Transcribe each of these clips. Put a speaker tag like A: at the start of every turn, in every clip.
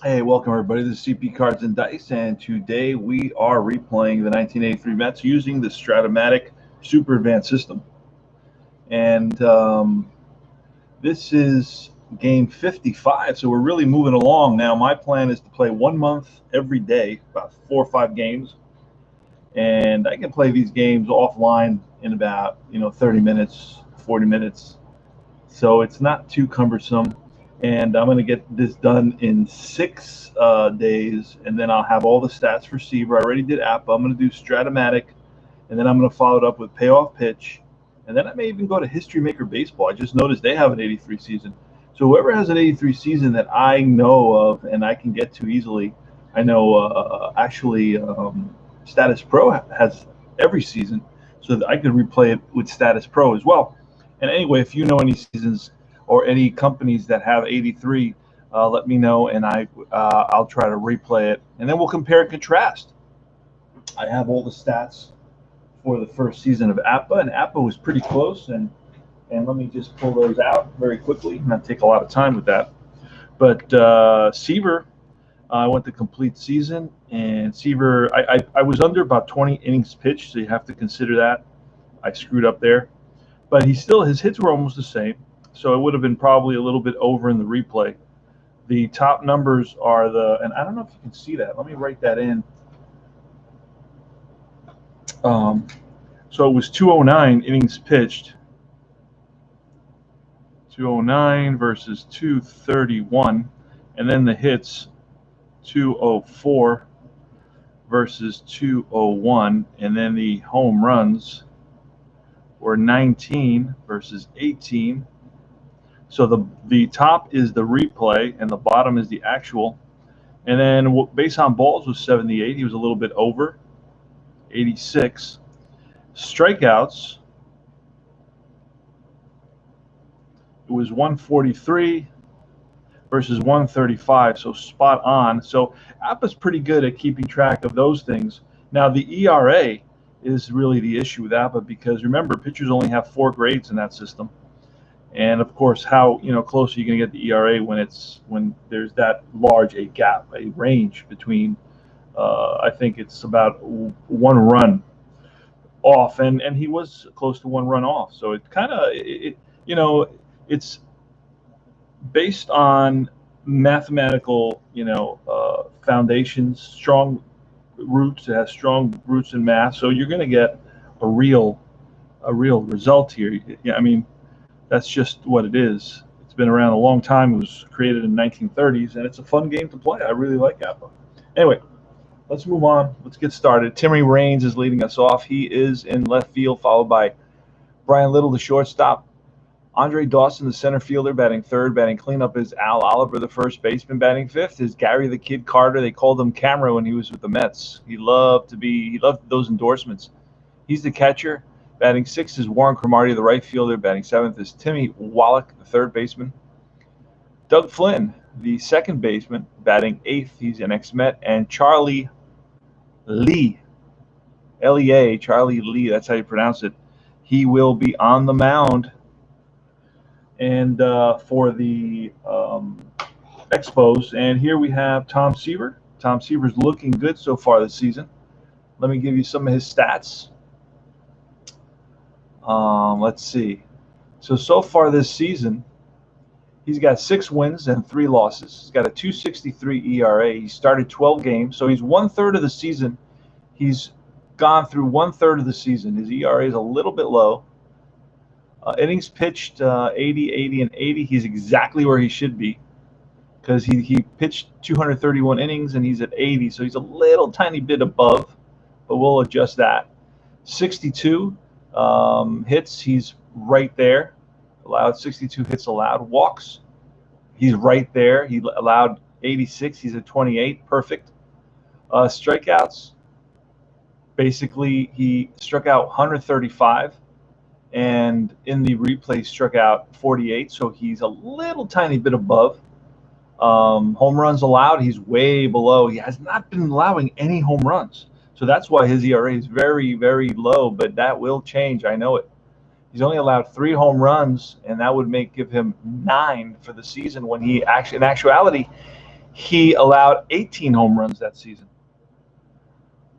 A: Hey, welcome everybody. This is CP Cards and Dice, and today we are replaying the 1983 Mets using the Strat-O-Matic Super Advanced system. And this is game 55, so we're really moving along now. My plan is to play 1 month every day, about 4 or 5 games, and I can play these games offline in about 30 minutes, 40 minutes. So it's not too cumbersome. And I'm going to get this done in 6 days, and then I'll have all the stats for Seaver. I already did APA. I'm going to do Strat-O-Matic, and then I'm going to follow it up with Payoff Pitch, and then I may even go to History Maker Baseball. I just noticed they have an 83 season. So whoever has an 83 season that I know of and I can get to easily, I know Status Pro has every season, so that I could replay it with Status Pro as well. And anyway, if you know any seasons or any companies that have 83, let me know, and I'll try to replay it, and then we'll compare and contrast. I have all the stats for the first season of APA, and APA was pretty close, and let me just pull those out very quickly, not take a lot of time with that. But Seaver, I went to complete season, and Seaver, I was under about 20 innings pitched, so you have to consider that. I screwed up there. But his hits were almost the same, so it would have been probably a little bit over in the replay. The top numbers are and I don't know if you can see that. Let me write that in. So it was 209 innings pitched. 209 versus 231, and then the hits 204 versus 201, and then the home runs were 19 versus 18. So the top is the replay and the bottom is the actual. And then base on balls was 78. He was a little bit over. 86. Strikeouts, it was 143 versus 135, so spot on. So APA's pretty good at keeping track of those things. Now the ERA is really the issue with APA, because remember, pitchers only have 4 grades in that system, and of course, how close are you going to get the ERA when there's that large a gap, a range between I think it's about 1 run off, and he was close to 1 run off. So it kind of it's based on mathematical foundations, strong roots. It has strong roots in math, so you're going to get a real result here. I mean, that's just what it is. It's been around a long time. It was created in the 1930s, and it's a fun game to play. I really like APA. Anyway, let's move on. Let's get started. Timmy Raines is leading us off. He is in left field, followed by Brian Little, the shortstop. Andre Dawson, the center fielder, batting third. Batting cleanup is Al Oliver, the first baseman. Batting fifth is Gary the Kid Carter. They called him Camera when he was with the Mets. He loved those endorsements. He's the catcher. Batting sixth is Warren Cromartie, the right fielder. Batting seventh is Timmy Wallach, the third baseman. Doug Flynn, the second baseman. Batting eighth, he's an ex-Met. And Charlie Lee, L-E-A, Charlie Lee, that's how you pronounce it. He will be on the mound. And for the Expos, and here we have Tom Seaver. Tom Seaver's looking good so far this season. Let me give you some of his stats. Let's see. So far this season, he's got 6 wins and 3 losses. He's got a 2.63 ERA. He started 12 games, so he's 1/3 of the season. He's gone through 1/3 of the season. His ERA is a little bit low. Innings pitched 80, 80, and 80. He's exactly where he should be, because he pitched 231 innings and he's at 80, so he's a little tiny bit above, but we'll adjust that. 62 hits, he's right there. Allowed 62 hits allowed. Walks, he's right there. He allowed 86. He's at 28. Perfect. Strikeouts, basically he struck out 135. And in the replay struck out 48, so he's a little tiny bit above. Home runs allowed, he's way below. He has not been allowing any home runs, so that's why his ERA is very, very low, but that will change. I know it. He's only allowed 3 home runs, and that would give him 9 for the season, when in actuality, He allowed 18 home runs that season.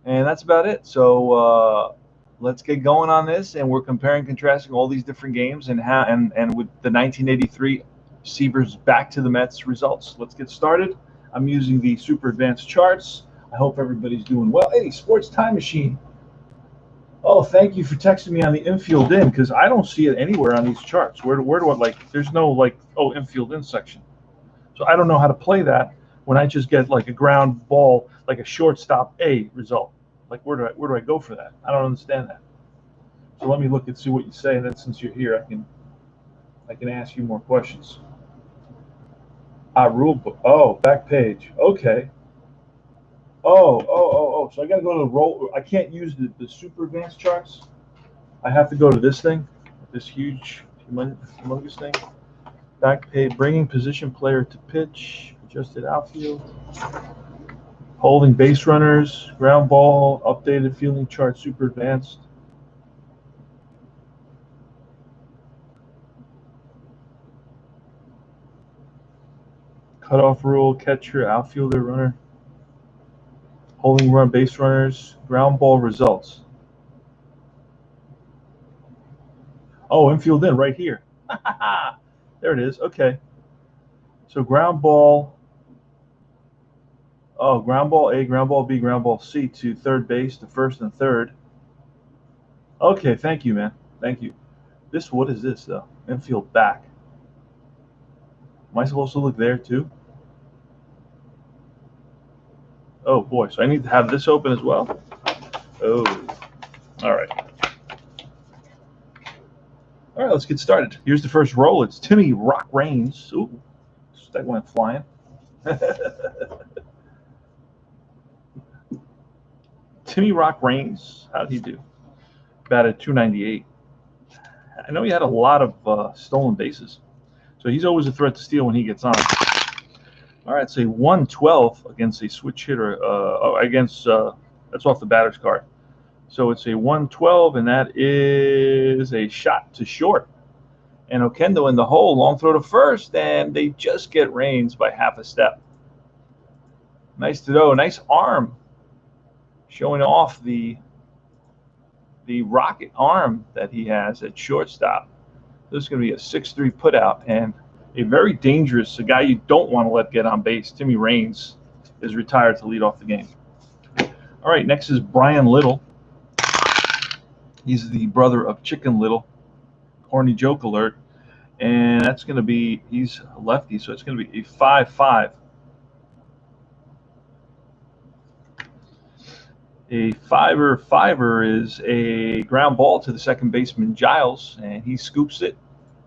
A: And that's about it. So let's get going on this, and we're comparing and contrasting all these different games and with the 1983 Seaver's back to the Mets results. Let's get started. I'm using the super advanced charts. I hope everybody's doing well. Hey, Sports Time Machine. Oh, thank you for texting me on the infield in, because I don't see it anywhere on these charts. Where do I, like, there's no, like, oh, infield in section. So I don't know how to play that when I just get like a ground ball, like a shortstop A result. Like, where do I go for that? I don't understand that. So let me look and see what you say, and then since you're here, I can ask you more questions. Rule book. Oh, back page. Okay. Oh. So I got to go to the roll. I can't use the super advanced charts. I have to go to this thing, this huge, humongous thing. Back page, bringing position player to pitch, adjusted outfield, holding base runners, ground ball, updated fielding chart, super advanced. Cutoff rule, catcher, outfielder, runner, holding run, base runners, ground ball results. Oh, infield in right here. There it is. Okay. So ground ball. Oh, ground ball A, ground ball B, ground ball C to third base, to first and third. Okay, thank you, man. Thank you. What is this, though? Infield back. Am I supposed to look there, too? Oh, boy. So I need to have this open as well? Oh. All right. All right, let's get started. Here's the first roll. It's Timmy Rock Reigns. Ooh, that went flying. Timmy Rock Reigns, how'd he do? Batted .298. I know he had a lot of stolen bases, so he's always a threat to steal when he gets on. All right, say 112 against a switch hitter. That's off the batter's card. So it's a 112, and that is a shot to short. And Okendo in the hole, long throw to first, and they just get Reigns by half a step. Nice to know, nice arm, showing off the rocket arm that he has at shortstop. This is going to be a 6-3 putout, and a very dangerous, a guy you don't want to let get on base. Timmy Reigns is retired to lead off the game. All right, next is Brian Little. He's the brother of Chicken Little. Corny joke alert. And that's going to be, he's a lefty, so it's going to be a 5-5. A fiver is a ground ball to the second baseman, Giles, and he scoops it,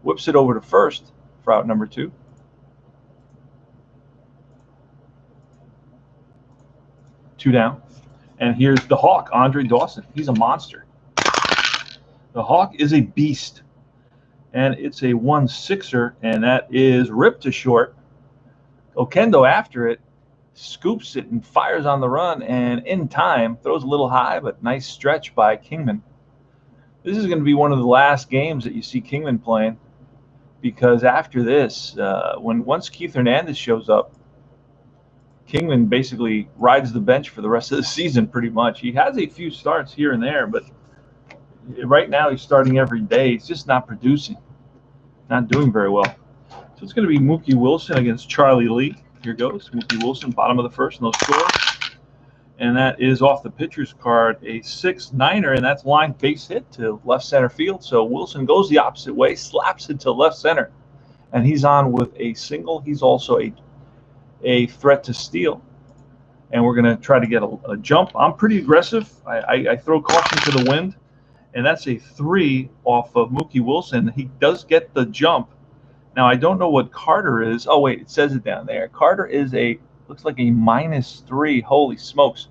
A: whips it over to first for out number 2. Two down. And here's the Hawk, Andre Dawson. He's a monster. The Hawk is a beast. And it's a 1-6er, and that is ripped to short. Okendo after it, scoops it and fires on the run, and in time, throws a little high, but nice stretch by Kingman. This is going to be one of the last games that you see Kingman playing, because after this, once Keith Hernandez shows up, Kingman basically rides the bench for the rest of the season pretty much. He has a few starts here and there, but right now he's starting every day. He's just not producing, not doing very well. So it's going to be Mookie Wilson against Charlie Lee. Here goes Mookie Wilson, bottom of the first, no score. And that is off the pitcher's card, a 6-9er, and that's line base hit to left center field. So Wilson goes the opposite way, slaps it to left center, and he's on with a single. He's also a threat to steal, and we're going to try to get a jump. I'm pretty aggressive. I throw caution to the wind, and that's a 3 off of Mookie Wilson. He does get the jump. Now, I don't know what Carter is. Oh, wait, it says it down there. Carter is looks like a -3. Holy smokes.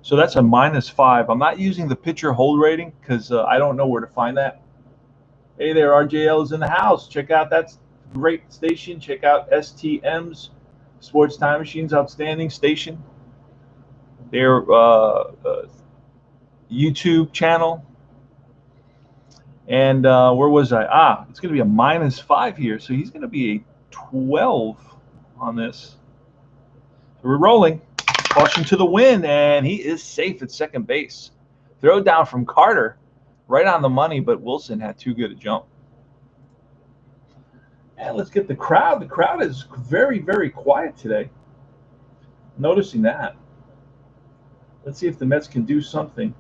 A: So that's a -5. I'm not using the pitcher hold rating because I don't know where to find that. Hey there, RJL is in the house. Check out that great station. Check out STM's Sports Time Machine's outstanding station. Their YouTube channel. And where was I? It's going to be a -5 here. So he's going to be a 12 on this. We're rolling. Caution to the wind, and he is safe at second base. Throw down from Carter. Right on the money, but Wilson had too good a jump. And let's get the crowd. The crowd is very, very quiet today. Noticing that. Let's see if the Mets can do something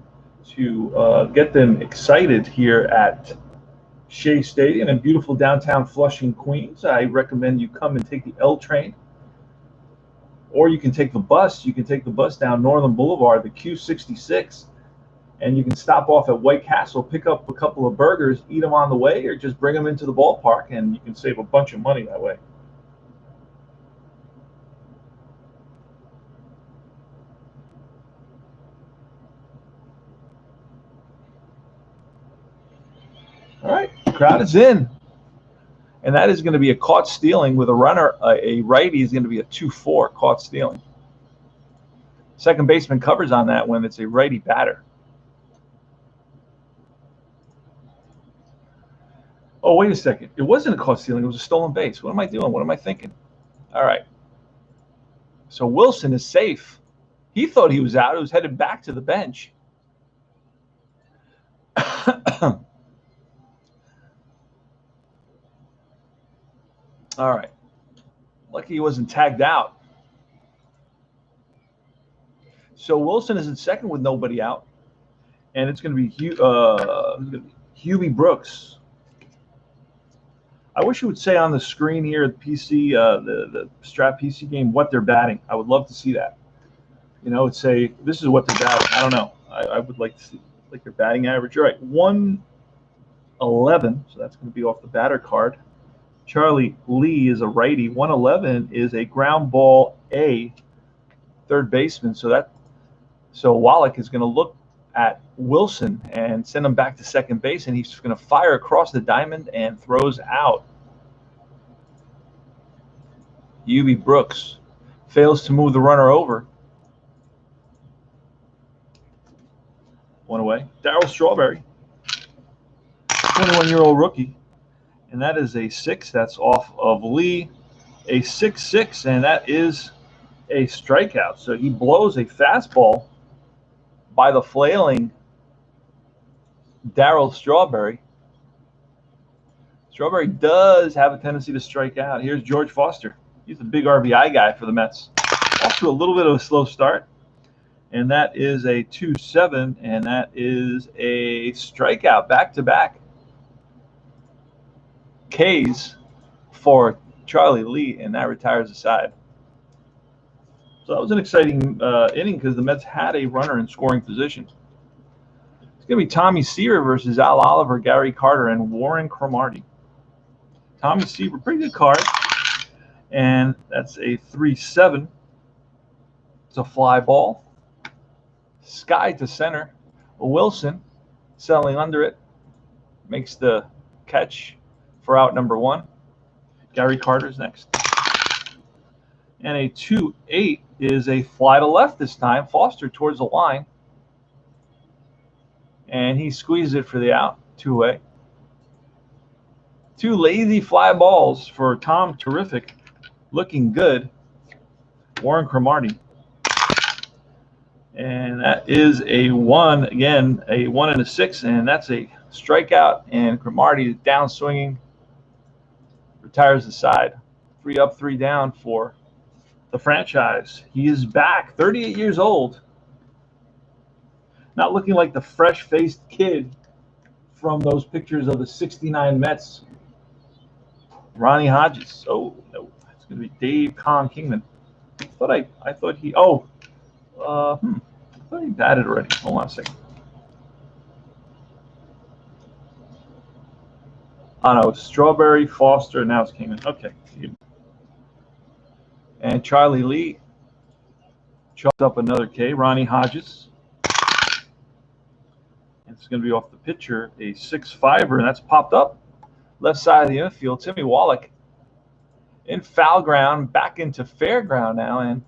A: to get them excited here at Shea Stadium in beautiful downtown Flushing, Queens. I recommend you come and take the L train. Or you can take the bus. You can take the bus down Northern Boulevard, the Q66, and you can stop off at White Castle, pick up a couple of burgers, eat them on the way, or just bring them into the ballpark, and you can save a bunch of money that way. All right, the crowd is in. And that is going to be a caught stealing with a runner. A righty is going to be a 2-4 caught stealing. Second baseman covers on that when it's a righty batter. Oh, wait a second. It wasn't a caught stealing. It was a stolen base. What am I doing? What am I thinking? All right. So Wilson is safe. He thought he was out. He was headed back to the bench. All right. Lucky he wasn't tagged out. So Wilson is in second with nobody out. And it's going to be Hubie Brooks. I wish it would say on the screen here at PC, the Strat PC game, what they're batting. I would love to see that. You know, it'd say, this is what they're batting. I don't know. I would like to see like their batting average. All right, 111. So that's going to be off the batter card. Charlie Lee is a righty. 111 is a ground ball A, third baseman. So Wallach is going to look at Wilson and send him back to second base, and he's going to fire across the diamond and throws out. Hubie Brooks fails to move the runner over. One away. Darryl Strawberry, 21-year-old rookie. And that is a 6. That's off of Lee. A 6-6, and that is a strikeout. So he blows a fastball by the flailing Darryl Strawberry. Strawberry does have a tendency to strike out. Here's George Foster. He's a big RBI guy for the Mets. Off to a little bit of a slow start. And that is a 2-7, and that is a strikeout back-to-back Ks for Charlie Lee, and that retires the side. So that was an exciting inning because the Mets had a runner in scoring position. It's going to be Tommy Seaver versus Al Oliver, Gary Carter, and Warren Cromartie. Tommy Seaver, pretty good card. And that's a 3-7. It's a fly ball. Sky to center. Wilson settling under it. Makes the catch for out number 1. Gary Carter's next. And a 2-8 is a fly to left this time. Foster towards the line. And he squeezes it for the out. 2-away. 2 lazy fly balls for Tom Terrific. Looking good. Warren Cromartie. And that is a 1. Again, a 1 and a 6. And that's a strikeout. And Cromartie is down swinging. Retires the side. 3 up, 3 down for the franchise. He is back, 38 years old. Not looking like the fresh-faced kid from those pictures of the 69 Mets. Ronnie Hodges. Oh, no. It's going to be Dave Con Kingman. I thought he batted already. Hold on a second. Oh, no, it's Strawberry, Foster, and now it's Kingman. Okay. And Charlie Lee chopped up another K. Ronnie Hodges. And it's going to be off the pitcher, a 6-5er, and that's popped up. Left side of the infield, Timmy Wallach in foul ground, back into fair ground now, and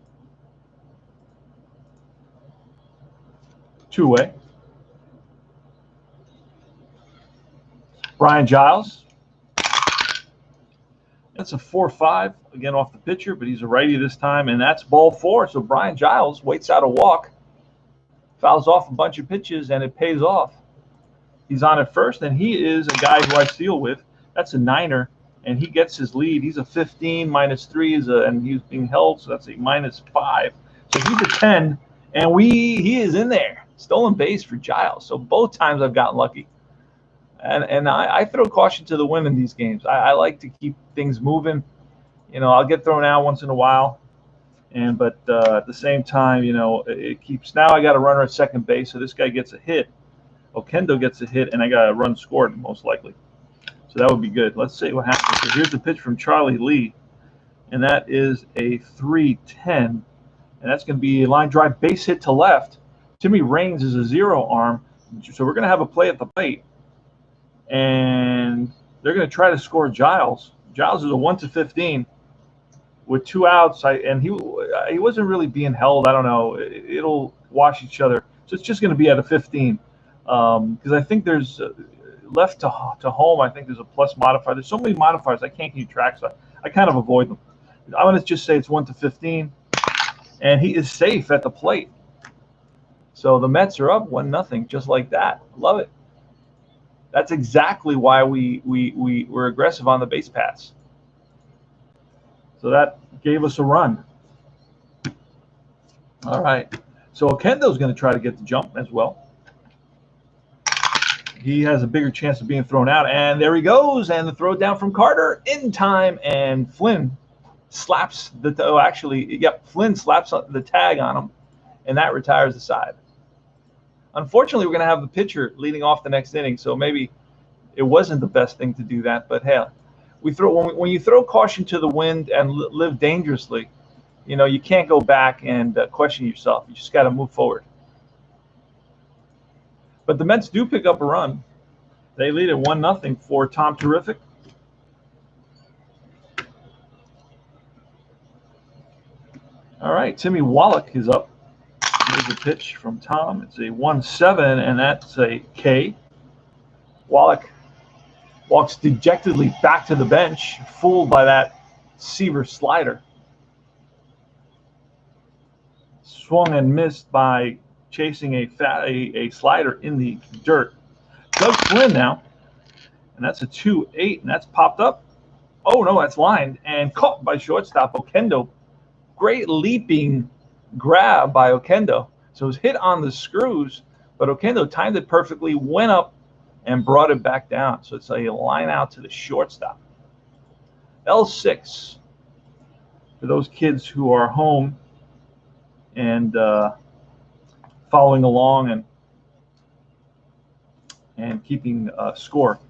A: 2-away. Brian Giles. That's a 4-5, again off the pitcher, but he's a righty this time, and that's ball 4. So Brian Giles waits out a walk, fouls off a bunch of pitches, and it pays off. He's on at first, and he is a guy who I steal with. That's a 9er, and he gets his lead. He's a 15, -3 and he's being held, so that's a -5. So he's a 10, and he is in there. Stolen base for Giles. So both times I've gotten lucky. And I throw caution to the wind in these games. I like to keep things moving. You know, I'll get thrown out once in a while, but at the same time, you know, it keeps. Now I got a runner at second base, so this guy gets a hit. Okendo gets a hit, and I got a run scored most likely. So that would be good. Let's see what happens. So here's the pitch from Charlie Lee, and that is a 3-10, and that's going to be a line drive base hit to left. Timmy Raines is a 0 arm, so we're going to have a play at the plate. And they're going to try to score Giles. Giles is a 1-15 with 2 outs. And he wasn't really being held. I don't know. It'll wash each other. So it's just going to be at a 15 because I think there's left to home. I think there's a plus modifier. There's so many modifiers I can't keep track, so I kind of avoid them. I'm going to just say it's 1-15, and he is safe at the plate. So the Mets are up 1-0, just like that. Love it. That's exactly why we were aggressive on the base paths. So that gave us a run. All right. So Okendo's going to try to get the jump as well. He has a bigger chance of being thrown out. And there he goes. And the throw down from Carter in time. And Flynn slaps Flynn slaps the tag on him. And that retires the side. Unfortunately, we're going to have the pitcher leading off the next inning, so maybe it wasn't the best thing to do that. But hell, when you throw caution to the wind and live dangerously, you know, you can't go back and question yourself. You just got to move forward. But the Mets do pick up a run. They lead at 1-0 for Tom Terrific. All right, Timmy Wallach is up. Here's a pitch from Tom. It's a 1-7, and that's a K. Wallach walks dejectedly back to the bench, fooled by that Seaver slider. Swung and missed by chasing a slider in the dirt. Doug Flynn now, and that's a 2-8, and that's popped up. Oh, no, that's lined and caught by shortstop Okendo. Great leaping grab by Okendo. So it was hit on the screws, but Okendo timed it perfectly, went up, and brought it back down. So it's a line out to the shortstop. L6 for those kids who are home and following along and keeping score.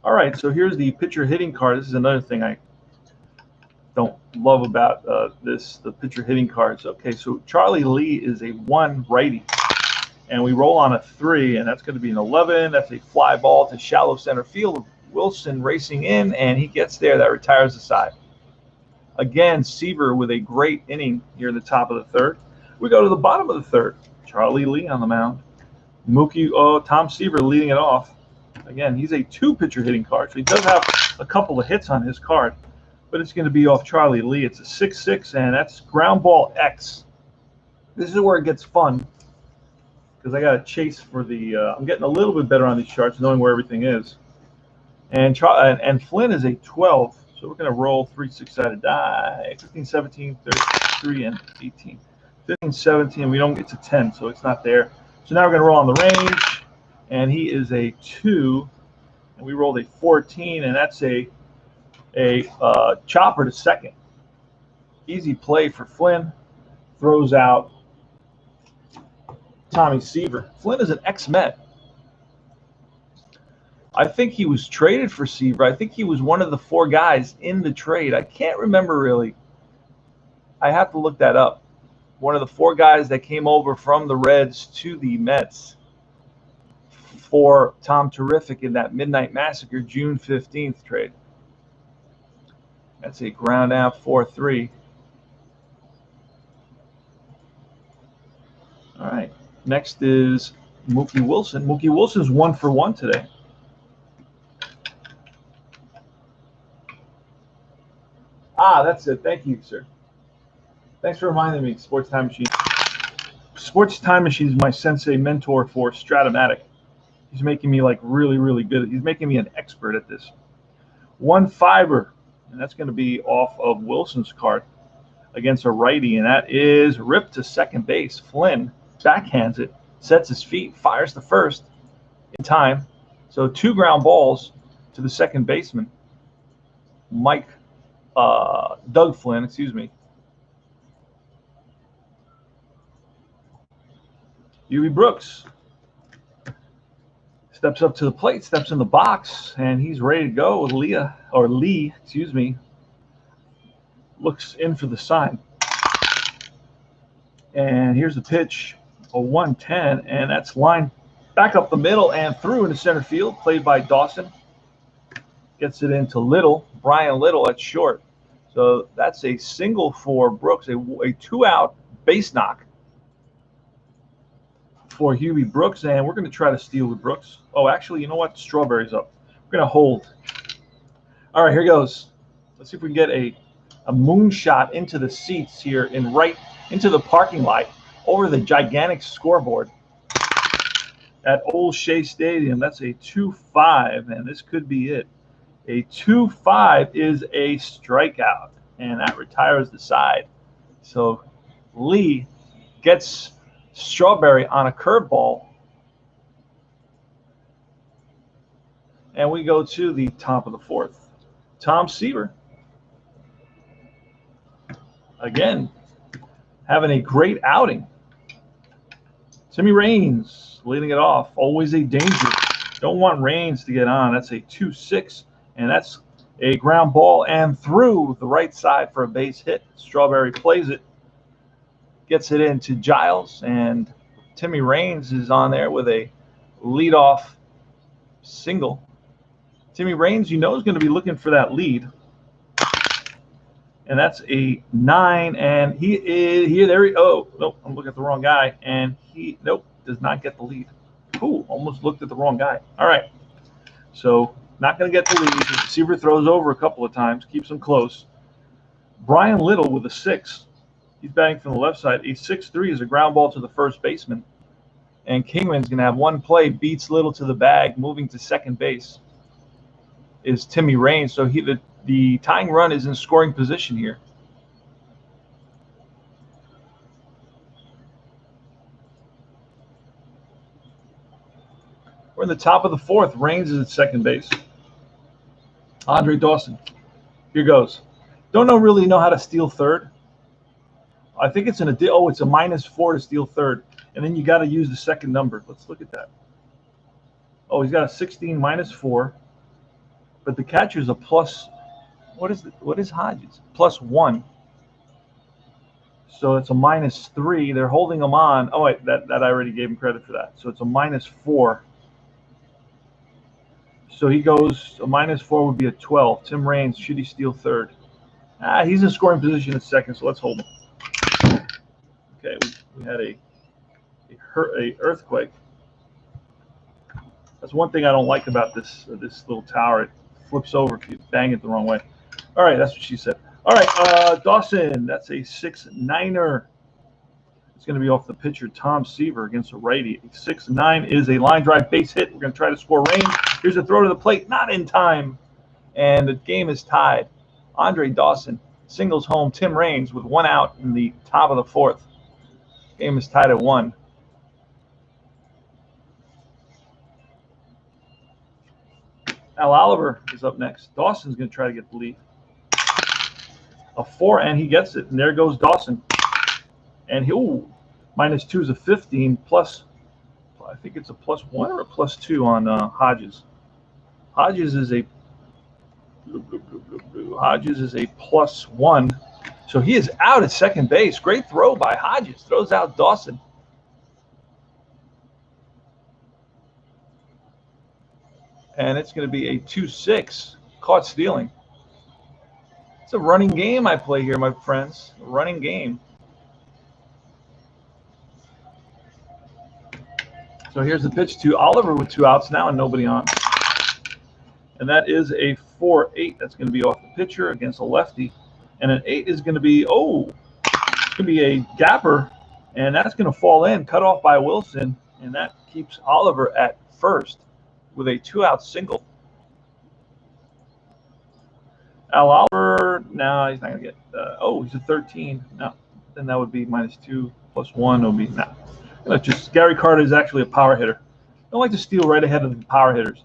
A: All right, so here's the pitcher hitting card. This is another thing I don't love about the pitcher hitting cards. Okay, so Charlie Lee is a 1 righty, and we roll on a 3, and that's going to be an 11. That's a fly ball to shallow center field. Wilson racing in, and he gets there. That retires the side. Again, Seaver with a great inning here in the top of the 3rd. We go to the bottom of the 3rd. Charlie Lee on the mound. Tom Seaver leading it off. Again, he's a 2 pitcher hitting card, so he does have a couple of hits on his card. But it's going to be off Charlie Lee. It's a 6-6, and that's ground ball X. This is where it gets fun because I got to chase for the I'm getting a little bit better on these charts, knowing where everything is. And Flynn is a 12, so we're going to roll 3 6-sided die. 15, 17, 33, and 18. 15, 17, we don't get to 10, so it's not there. So now we're going to roll on the range, and he is a 2, and we rolled a 14, and that's a chopper to second. Easy play for Flynn. Throws out Tommy Seaver. Flynn is an ex-Met. I think he was traded for Seaver. I think he was one of the 4 guys in the trade. I can't remember really. I have to look that up. One of the 4 guys that came over from the Reds to the Mets for Tom Terrific in that Midnight Massacre June 15th trade. That's a ground out 4-3. All right. Next is Mookie Wilson. Mookie Wilson's 1 for 1 today. Ah, that's it. Thank you, sir. Thanks for reminding me, Sports Time Machine. Sports Time Machine is my sensei mentor for Strat-O-Matic. He's making me like really, really good. He's making me an expert at this. 1 fiber, and that's going to be off of Wilson's card against a righty, and that is ripped to second base. Flynn backhands it, sets his feet, fires to first in time. So 2 ground balls to the second baseman, Doug Flynn, excuse me. Hubie Brooks steps up to the plate, steps in the box, and he's ready to go. Lee, excuse me, looks in for the sign. And here's the pitch, a 1-10, and that's lined back up the middle and through into center field, played by Dawson. Gets it into Little, Brian Little at short. So that's a single for Brooks, a 2-out base knock for Hubie Brooks, and we're going to try to steal with Brooks. Oh, actually, you know what? Strawberry's up. We're going to hold. All right, here goes. Let's see if we can get a moonshot into the seats here and right into the parking lot over the gigantic scoreboard at Old Shea Stadium. That's a 2-5, and this could be it. A 2-5 is a strikeout, and that retires the side. So Lee gets Strawberry on a curveball, and we go to the top of the 4th. Tom Seaver, again, having a great outing. Timmy Raines leading it off. Always a danger. Don't want Raines to get on. That's a 2-6, and that's a ground ball and through the right side for a base hit. Strawberry plays it, gets it into Giles, and Timmy Raines is on there with a leadoff single. Timmy Raines, you know, is going to be looking for that lead. And that's a 9, and he is here. Oh, nope, I'm looking at the wrong guy, and he, nope, does not get the lead. Ooh, almost looked at the wrong guy. All right, so not going to get the lead. Seaver throws over a couple of times, keeps him close. Brian Little with a 6. He's batting from the left side. A 6-3 is a ground ball to the first baseman. And Kingman's going to have one play, beats Little to the bag, moving to second base is Timmy Raines. So the tying run is in scoring position here. We're in the top of the 4th. Raines is at second base. Andre Dawson. Here goes. Don't really know how to steal third. I think it's it's a -4 to steal third. And then you got to use the second number. Let's look at that. Oh, he's got a 16 -4. But the catcher's a plus. What is Hodges? +1. So it's a -3. They're holding him on. Oh, wait, that I already gave him credit for that. So it's a -4. So he goes, a -4 would be a 12. Tim Raines, should he steal third? He's in scoring position at second, so let's hold him. Okay, we had a earthquake. That's one thing I don't like about this little tower. It flips over if you bang it the wrong way. All right, that's what she said. All right, Dawson, that's a 6-9er. It's going to be off the pitcher, Tom Seaver, against a righty. A 6-9 is a line drive base hit. We're going to try to score Raines. Here's a throw to the plate, not in time. And the game is tied. Andre Dawson singles home Tim Raines with 1 out in the top of the 4th. Game is tied at 1. Al Oliver is up next. Dawson's going to try to get the lead. A 4, and he gets it. And there goes Dawson. And -2 is a 15 plus. I think it's a +1 or a +2 on Hodges. Hodges is a +1. So he is out at second base. Great throw by Hodges. Throws out Dawson. And it's going to be a 2-6. Caught stealing. It's a running game I play here, my friends. A running game. So here's the pitch to Oliver with 2 outs now and nobody on. And that is a 4-8. That's going to be off the pitcher against a lefty. And an 8 is going to be, oh, it's going to be a gapper, and that's going to fall in, cut off by Wilson, and that keeps Oliver at first with a 2-out single. Al Oliver, no, he's not going to get, he's a 13. No, then that would be -2 + 1 would be, no. Just Gary Carter is actually a power hitter. I don't like to steal right ahead of the power hitters.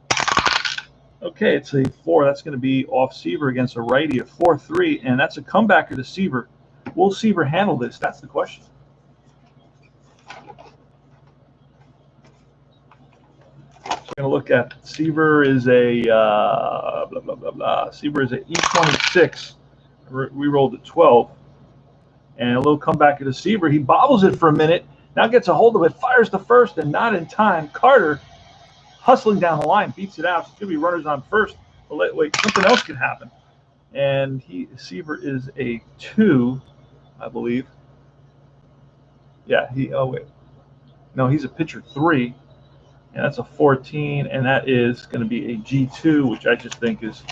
A: Okay, it's a 4. That's going to be off Seaver against a righty at 4-3, and that's a comebacker to Seaver. Will Seaver handle this? That's the question. So we're going to look at Seaver is a blah, blah, blah, blah. Seaver is an E26. We rolled a 12. And a little comebacker to Seaver. He bobbles it for a minute. Now gets a hold of it, fires to first, and not in time. Carter, hustling down the line, beats it out. It's going to be runners on first. But wait, something else could happen. And Seaver is a 2, I believe. Yeah, he's a pitcher 3. And that's a 14, and that is going to be a G2, which I just think is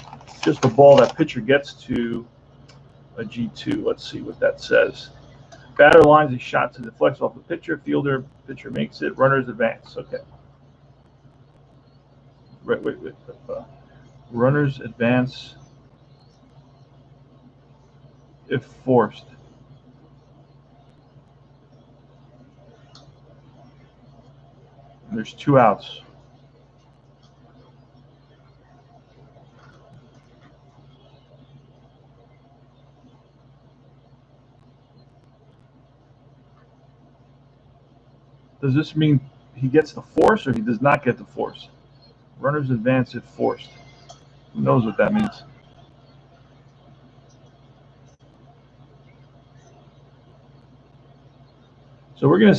A: just the ball that pitcher gets to a G2. Let's see what that says. Batter lines a shot to deflect off the pitcher. Pitcher makes it. Runners advance. Okay. Wait. Runners advance if forced. And there's 2 outs. Does this mean he gets the force or he does not get the force? Runners advance if forced. Who knows what that means? So we're going to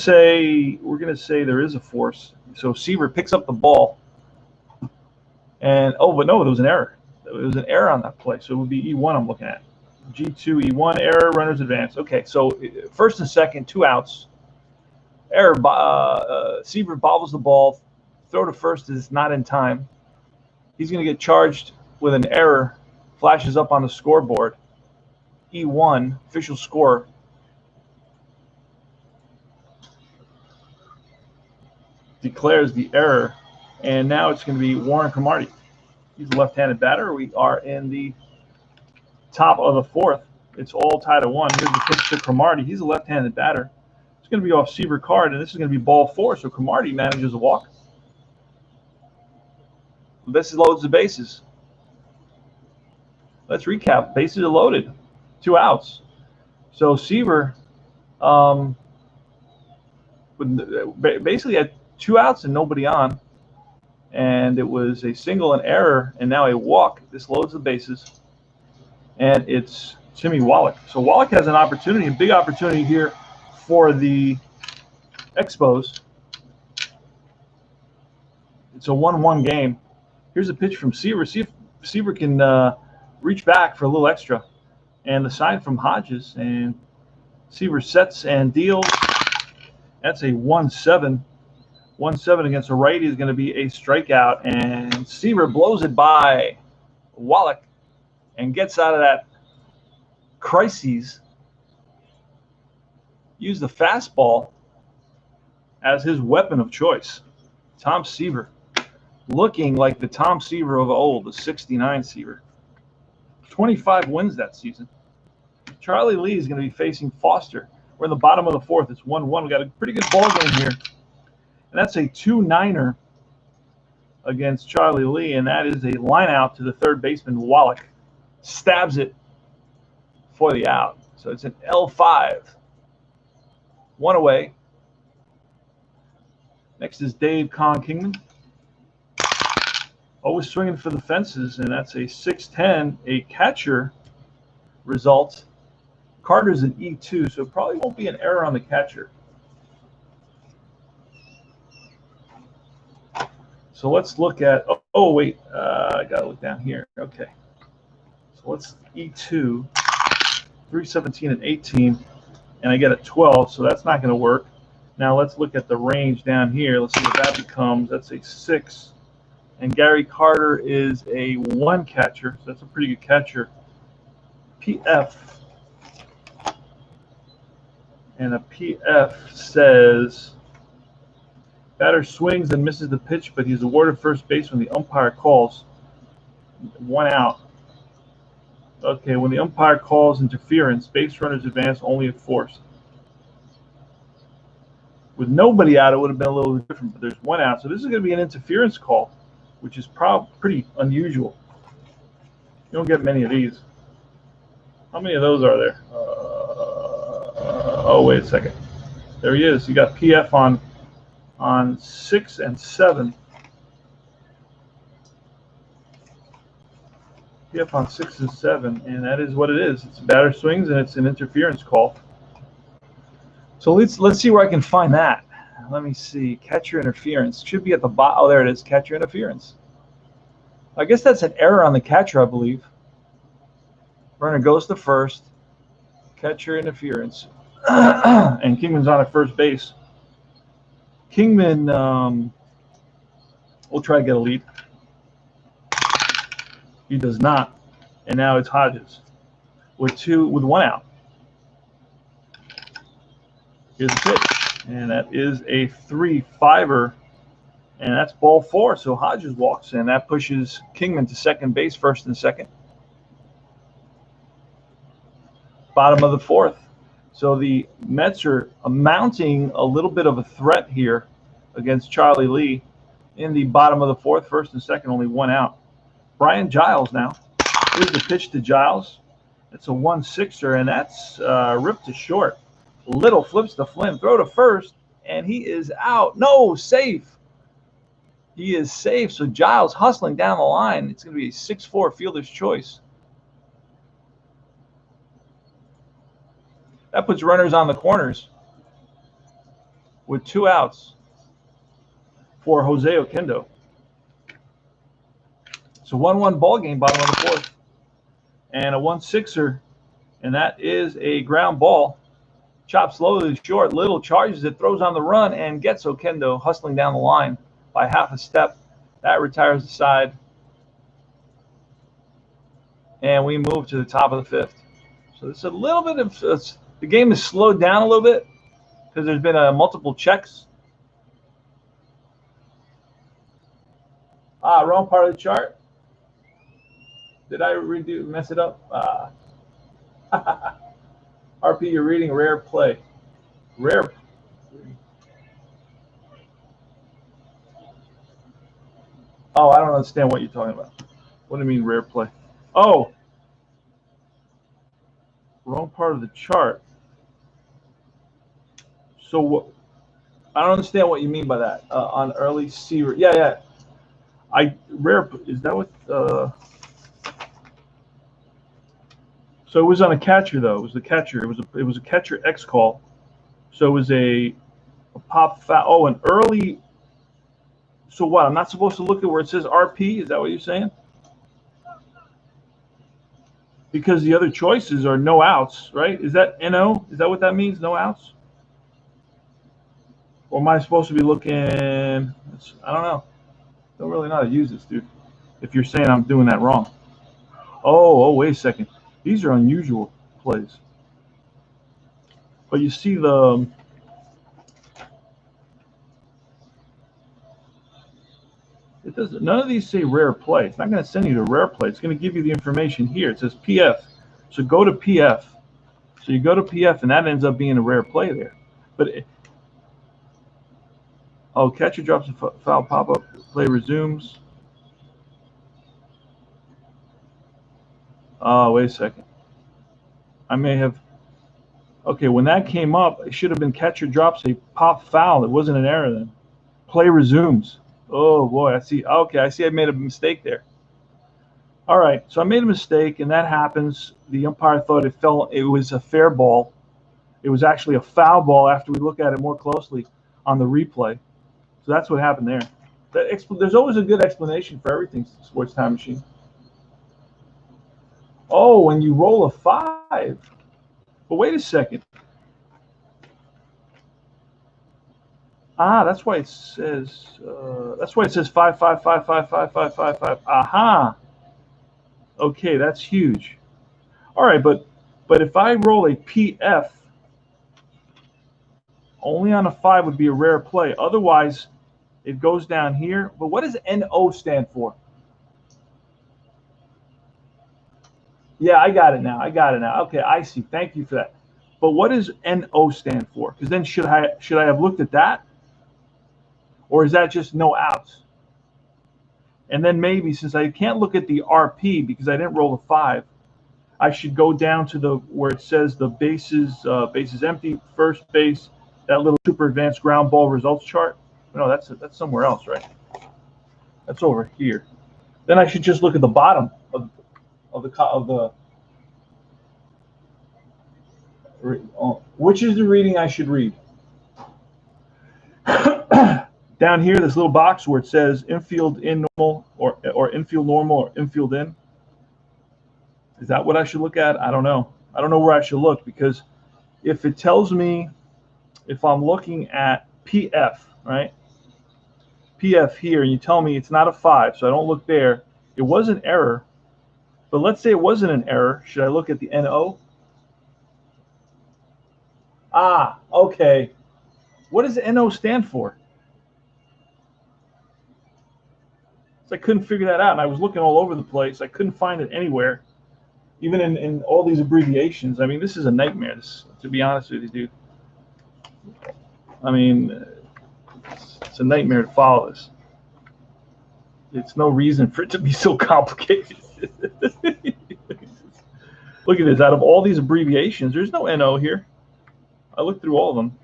A: say there is a force. So Seaver picks up the ball, and but no, there was an error. There was an error on that play. So it would be E1 I'm looking at. G2 E1 error. Runners advance. Okay, so first and second, 2 outs. Error. Seaver bobbles the ball. Throw to first is not in time. He's going to get charged with an error. Flashes up on the scoreboard. E1 official score. Declares the error, and now it's going to be Warren Cromartie. He's a left-handed batter. We are in the top of the 4th. It's all tied at 1. Here's the pitch to Cromartie. He's a left-handed batter. It's going to be off Seaver card, and this is going to be ball 4. So Cromartie manages a walk. This loads the bases. Let's recap. Bases are loaded. 2 outs. So Seaver basically had 2 outs and nobody on, and it was a single, an error, and now a walk. This loads the bases, and it's Timmy Wallach. So Wallach has an opportunity, a big opportunity here for the Expos. It's a 1-1 game. Here's a pitch from Seaver. See if Seaver can reach back for a little extra, and the sign from Hodges, and Seaver sets and deals. That's a 1-7. 1-7 against a righty is going to be a strikeout, and Seaver blows it by Wallach and gets out of that crisis. Use the fastball as his weapon of choice. Tom Seaver, looking like the Tom Seaver of old, the 69 Seaver. 25 wins that season. Charlie Lee is going to be facing Foster. We're in the bottom of the 4th. It's 1-1. We got a pretty good ball game here. And that's a 2-9er against Charlie Lee, and that is a line out to the third baseman, Wallach. Stabs it for the out. So it's an L5. 1 away. Next is Dave Kingman. Always swinging for the fences, and that's a 6-10, a catcher result. Carter's an E2, so it probably won't be an error on the catcher. So let's look at, wait, I got to look down here. Okay. So let's E2, 317 and 18, and I get a 12, so that's not going to work. Now let's look at the range down here. Let's see what that becomes. That's a 6. And Gary Carter is a 1 catcher, so that's a pretty good catcher. PF And a PF says batter swings and misses the pitch, but he's awarded first base when the umpire calls. 1 out. Okay, when the umpire calls interference, base runners advance only if forced. With nobody out, it would have been a little different, but there's 1 out. So this is going to be an interference call, which is pretty unusual. You don't get many of these. How many of those are there? Oh, wait a second. There he is. You got PF on 6 and 7. PF on 6 and 7, and that is what it is. It's batter swings, and it's an interference call. So let's see where I can find that. Let me see. Catcher interference should be at the bottom. Oh, there it is. Catcher interference. I guess that's an error on the catcher, I believe. Runner goes to first. Catcher interference, and Kingman's on at first base. Kingman will try to get a lead. He does not, and now it's Hodges with 1 out. Here's the pitch, and that is a 3-5er, and that's ball 4. So Hodges walks in. That pushes Kingman to second base, first and second. Bottom of the 4th. So the Mets are mounting a little bit of a threat here against Charlie Lee in the bottom of the 4th, first and second, only 1 out. Brian Giles now. Here's the pitch to Giles. It's a 1-6er, and that's ripped to short. Little flips to Flynn, throw to first, and he is out. No, safe. He is safe. So Giles hustling down the line. It's going to be a 6-4 fielder's choice. That puts runners on the corners with 2 outs for Jose Oquendo. So 1-1 ball game, bottom of the 4th, and a 1-6er, and that is a ground ball. Chops slowly to short. Little charges it, throws on the run, and gets Oquendo hustling down the line by half a step. That retires the side, and we move to the top of the 5th. So it's a little bit of the game is slowed down a little bit because there's been multiple checks. Wrong part of the chart. Did I mess it up? RP, you're reading rare play. Rare. Oh, I don't understand what you're talking about. What do you mean rare play? Oh, wrong part of the chart. So what? I don't understand what you mean by that. On early Seaver. Yeah. Rare. Is that what? So it was on a catcher though. It was the catcher. It was a catcher X call. So it was a pop foul. Oh, an early. So what? I'm not supposed to look at where it says RP. Is that what you're saying? Because the other choices are no outs, right? Is that NO? Is that what that means? No outs? Or am I supposed to be looking? I don't know. Don't really know how to use this, dude. If you're saying I'm doing that wrong. Oh, wait a second. These are unusual plays. But you see the it doesn't. None of these say rare play. It's not going to send you to rare play. It's going to give you the information here. It says PF. So go to PF. So you go to PF, and that ends up being a rare play there. But catcher drops a foul pop-up. Play resumes. Oh, wait a second. I may have. Okay, when that came up, it should have been catcher drops a pop foul. It wasn't an error then. Play resumes. Oh, boy, I see. Okay, I see I made a mistake there. All right, so I made a mistake, and that happens. The umpire thought it was a fair ball. It was actually a foul ball after we look at it more closely on the replay. So that's what happened there. There's always a good explanation for everything, Sports Time Machine. Oh, when you roll a 5. But wait a second. That's why it says 5, 5, 5, 5, 5, 5, 5, 5. Aha. Okay, that's huge. All right, but if I roll a PF, Only on a 5 would be a rare play. Otherwise, it goes down here. But what does NO stand for? Yeah, I got it now. Okay, I see. Thank you for that. But what does NO stand for? Because then should I have looked at that? Or is that just no outs? And then maybe since I can't look at the RP because I didn't roll a 5, I should go down to the where it says the bases empty, first base, that little super advanced ground ball results chart. No, that's somewhere else, right? That's over here. Then I should just look at the bottom of the which is the reading I should read? Down here, this little box where it says infield in normal or infield normal or infield in. Is that what I should look at? I don't know. I don't know where I should look because if it tells me, if I'm looking at PF, right? PF here, and you tell me it's not a 5, so I don't look there. It was an error, but let's say it wasn't an error. Should I look at the NO? Ah, okay. What does NO stand for? So I couldn't figure that out, and I was looking all over the place. I couldn't find it anywhere, even in all these abbreviations. I mean, this is a nightmare, to be honest with you, dude. I mean, it's a nightmare to follow this. It's no reason for it to be so complicated. Look at this. Out of all these abbreviations, there's no NO here. I looked through all of them.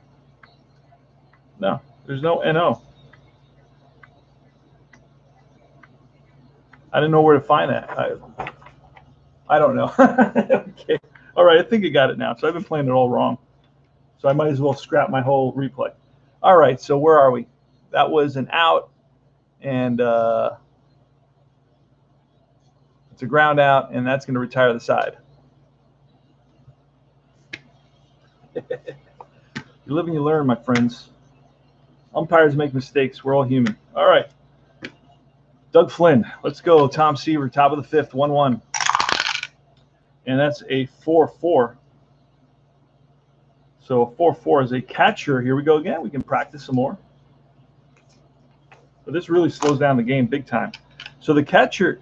A: No, there's no NO. I didn't know where to find that. I don't know. Okay. All right, I think I got it now. So I've been playing it all wrong. So I might as well scrap my whole replay. All right, so where are we? That was an out, and it's a ground out, and that's going to retire the side. You live and you learn, my friends. Umpires make mistakes. We're all human. All right. Doug Flynn. Let's go. Tom Seaver, top of the 5th, 1-1. And that's a 4-4. So a 4-4 is a catcher. Here we go again. We can practice some more. But this really slows down the game big time. So the catcher,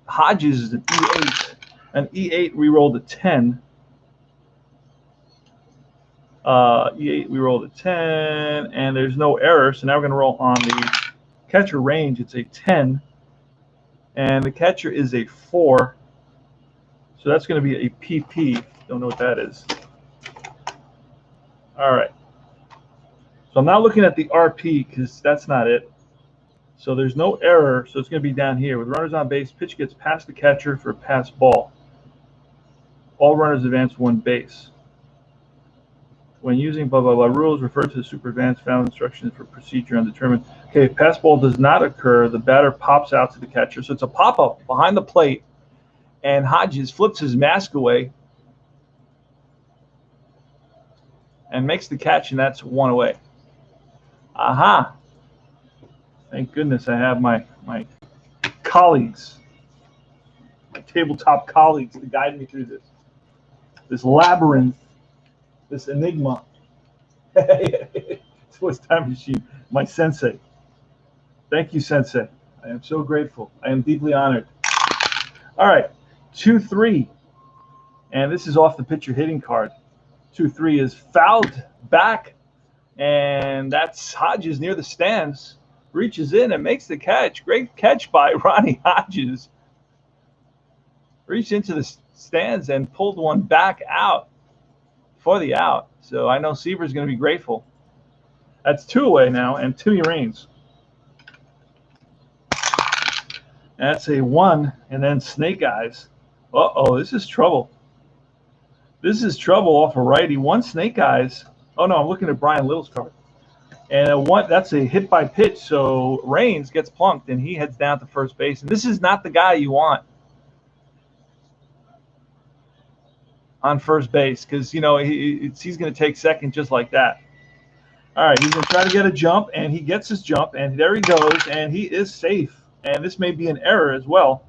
A: Hodges, is an E8. An E8, we rolled a 10. E8, we rolled a 10, and there's no error. So now we're going to roll on the catcher range. It's a 10, and the catcher is a 4. So that's going to be a PP. Don't know what that is. All right. So I'm not looking at the RP because that's not it. So there's no error. So it's going to be down here. With runners on base, pitch gets past the catcher for a pass ball. All runners advance 1 base. When using blah, blah, blah rules, refer to the super advanced found instructions for procedure undetermined. Okay, if pass ball does not occur, the batter pops out to the catcher. So it's a pop-up behind the plate, and Hodges flips his mask away and makes the catch, and that's 1 away. Aha. Thank goodness I have my colleagues, my tabletop colleagues to guide me through this labyrinth, this enigma. Swiss time machine. My sensei. Thank you, sensei. I am so grateful. I am deeply honored. All right, 2-3. And this is off the pitcher hitting card. 2-3 is fouled back, and that's Hodges near the stands. Reaches in and makes the catch. Great catch by Ronnie Hodges. Reached into the stands and pulled one back out for the out. So I know Seaver's going to be grateful. That's 2 away now, and Timmy Raines. That's a 1, and then Snake Eyes. Uh-oh, this is trouble. This is trouble off a righty. 1 Snake Eyes. Oh, no, I'm looking at Brian Little's card. And that's a hit by pitch, so Raines gets plunked, and he heads down to first base. And this is not the guy you want on first base because, you know, he's going to take second just like that. All right, he's going to try to get a jump, and he gets his jump, and there he goes, and he is safe. And this may be an error as well.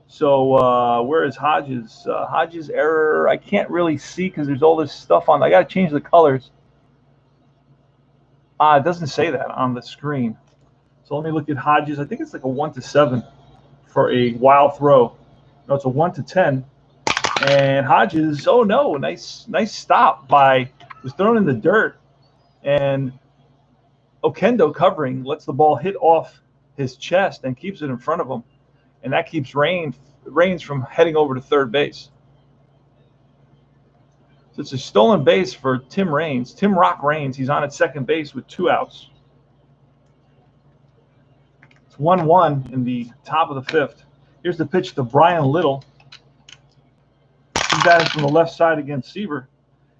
A: So where is Hodges? Hodges error, I can't really see because there's all this stuff on. I got to change the colors. It doesn't say that on the screen. So let me look at Hodges. I think it's like a 1-7 for a wild throw. No, it's a 1-10. And Hodges, oh no, nice stop by, was thrown in the dirt. And Okendo covering, lets the ball hit off his chest and keeps it in front of him. And that keeps Raines from heading over to third base. So it's a stolen base for Tim Raines. Tim Rock Raines. He's on at second base with 2 outs. It's 1-1 in the top of the 5th. Here's the pitch to Brian Little. He's batting from the left side against Seaver.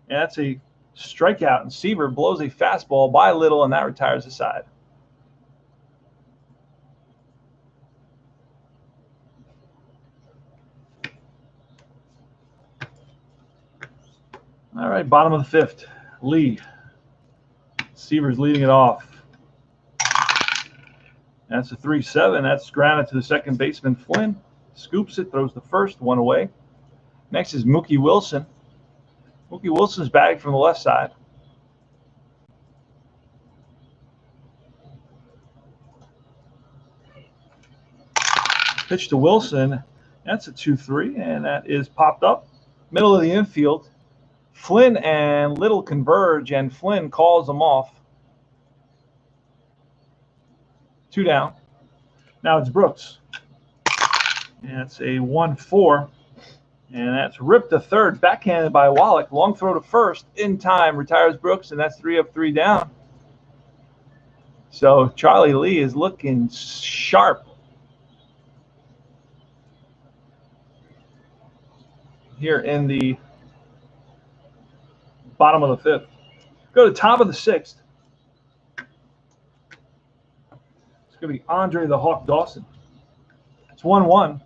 A: And that's a strikeout. And Seaver blows a fastball by Little, and that retires the side. All right, bottom of the 5th. Lee. Seaver's leading it off. That's a 3-7. That's grounded to the second baseman, Flynn. Scoops it, throws the first, 1 away. Next is Mookie Wilson. Mookie Wilson's batting from the left side. Pitch to Wilson. That's a 2-3, and that is popped up. Middle of the infield. Flynn and Little converge, and Flynn calls them off. 2 down. Now it's Brooks. And it's a 1-4. And that's ripped to third, backhanded by Wallach. Long throw to first, in time, retires Brooks, and that's 3 up, 3 down. So Charlie Lee is looking sharp here in the bottom of the 5th. Go to top of the 6th. It's going to be Andre the Hawk Dawson. It's 1-1.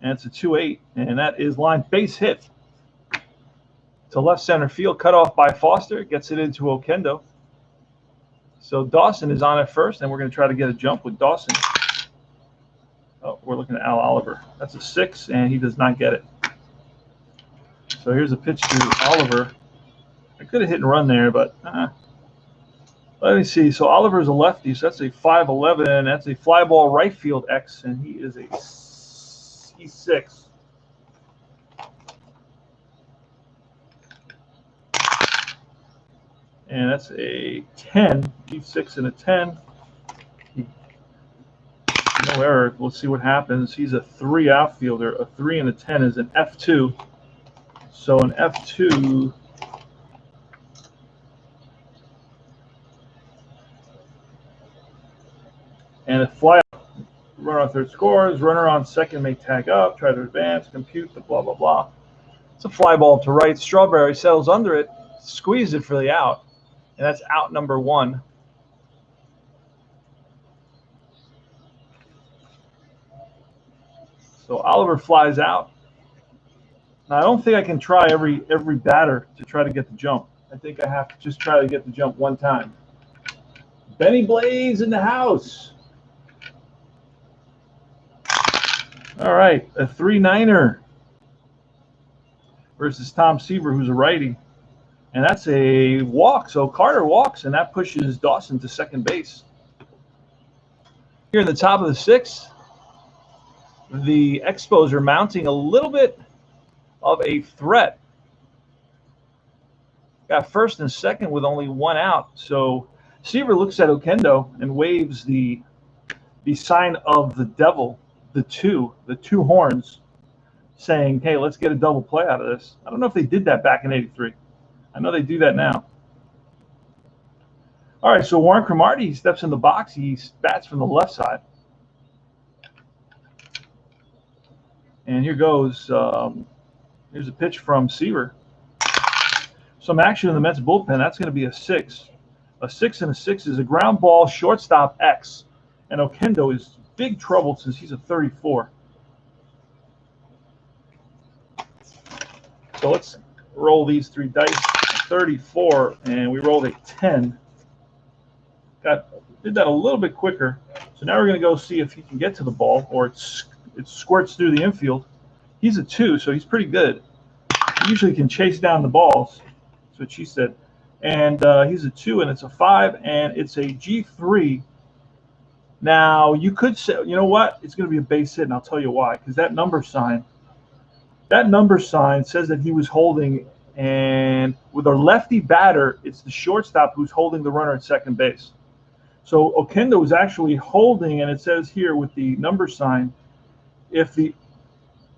A: And it's a 2-8. And that is line base hit to left center field. Cut off by Foster. Gets it into Okendo. So Dawson is on at first, and we're going to try to get a jump with Dawson. Oh, we're looking at Al Oliver. That's a 6, and he does not get it. So here's a pitch to Oliver. I could have hit and run there, but let me see. So Oliver's a lefty, so that's a 5-11. That's a fly ball right field X, and he's 6. And that's a 10. He's 6 and a 10. No error. We'll see what happens. He's a 3 outfielder. A 3 and a 10 is an F2. So an F2 and a fly out. Runner on third scores. Runner on second may tag up. Try to advance. Compute the blah, blah, blah. It's a fly ball to right. Strawberry settles under it. Squeeze it for the out. And that's out number 1. So Oliver flies out. Now, I don't think I can try every batter to try to get the jump. I think I have to just try to get the jump one time. Benny Blaze in the house. All right, a 3-9er versus Tom Seaver, who's a righty. And that's a walk. So Carter walks, and that pushes Dawson to second base. Here in the top of the 6th, the Expos are mounting a little bit of a threat. Got first and second with only 1 out. So Seaver looks at Okendo and waves the sign of the devil, the two horns, saying, hey, let's get a double play out of this. I don't know if they did that back in '83. I know they do that now. All right, so Warren Cromartie steps in the box. He bats from the left side. And here goes, here's a pitch from Seaver. Some action in the Mets bullpen. That's going to be a 6. A 6 and a 6 is a ground ball, shortstop X. And Okendo is big trouble since he's a 34. So let's roll these 3 dice. 34, and we rolled a 10. Did that a little bit quicker. So now we're going to go see if he can get to the ball, or it squirts through the infield. He's a 2, so he's pretty good. He usually can chase down the balls. That's what she said. And he's a 2, and it's a 5, and it's a G3. Now, you could say, you know what? It's going to be a base hit, and I'll tell you why. Because that number sign says that he was holding, and with a lefty batter, it's the shortstop who's holding the runner at second base. So Okendo was actually holding, and it says here with the number sign, if the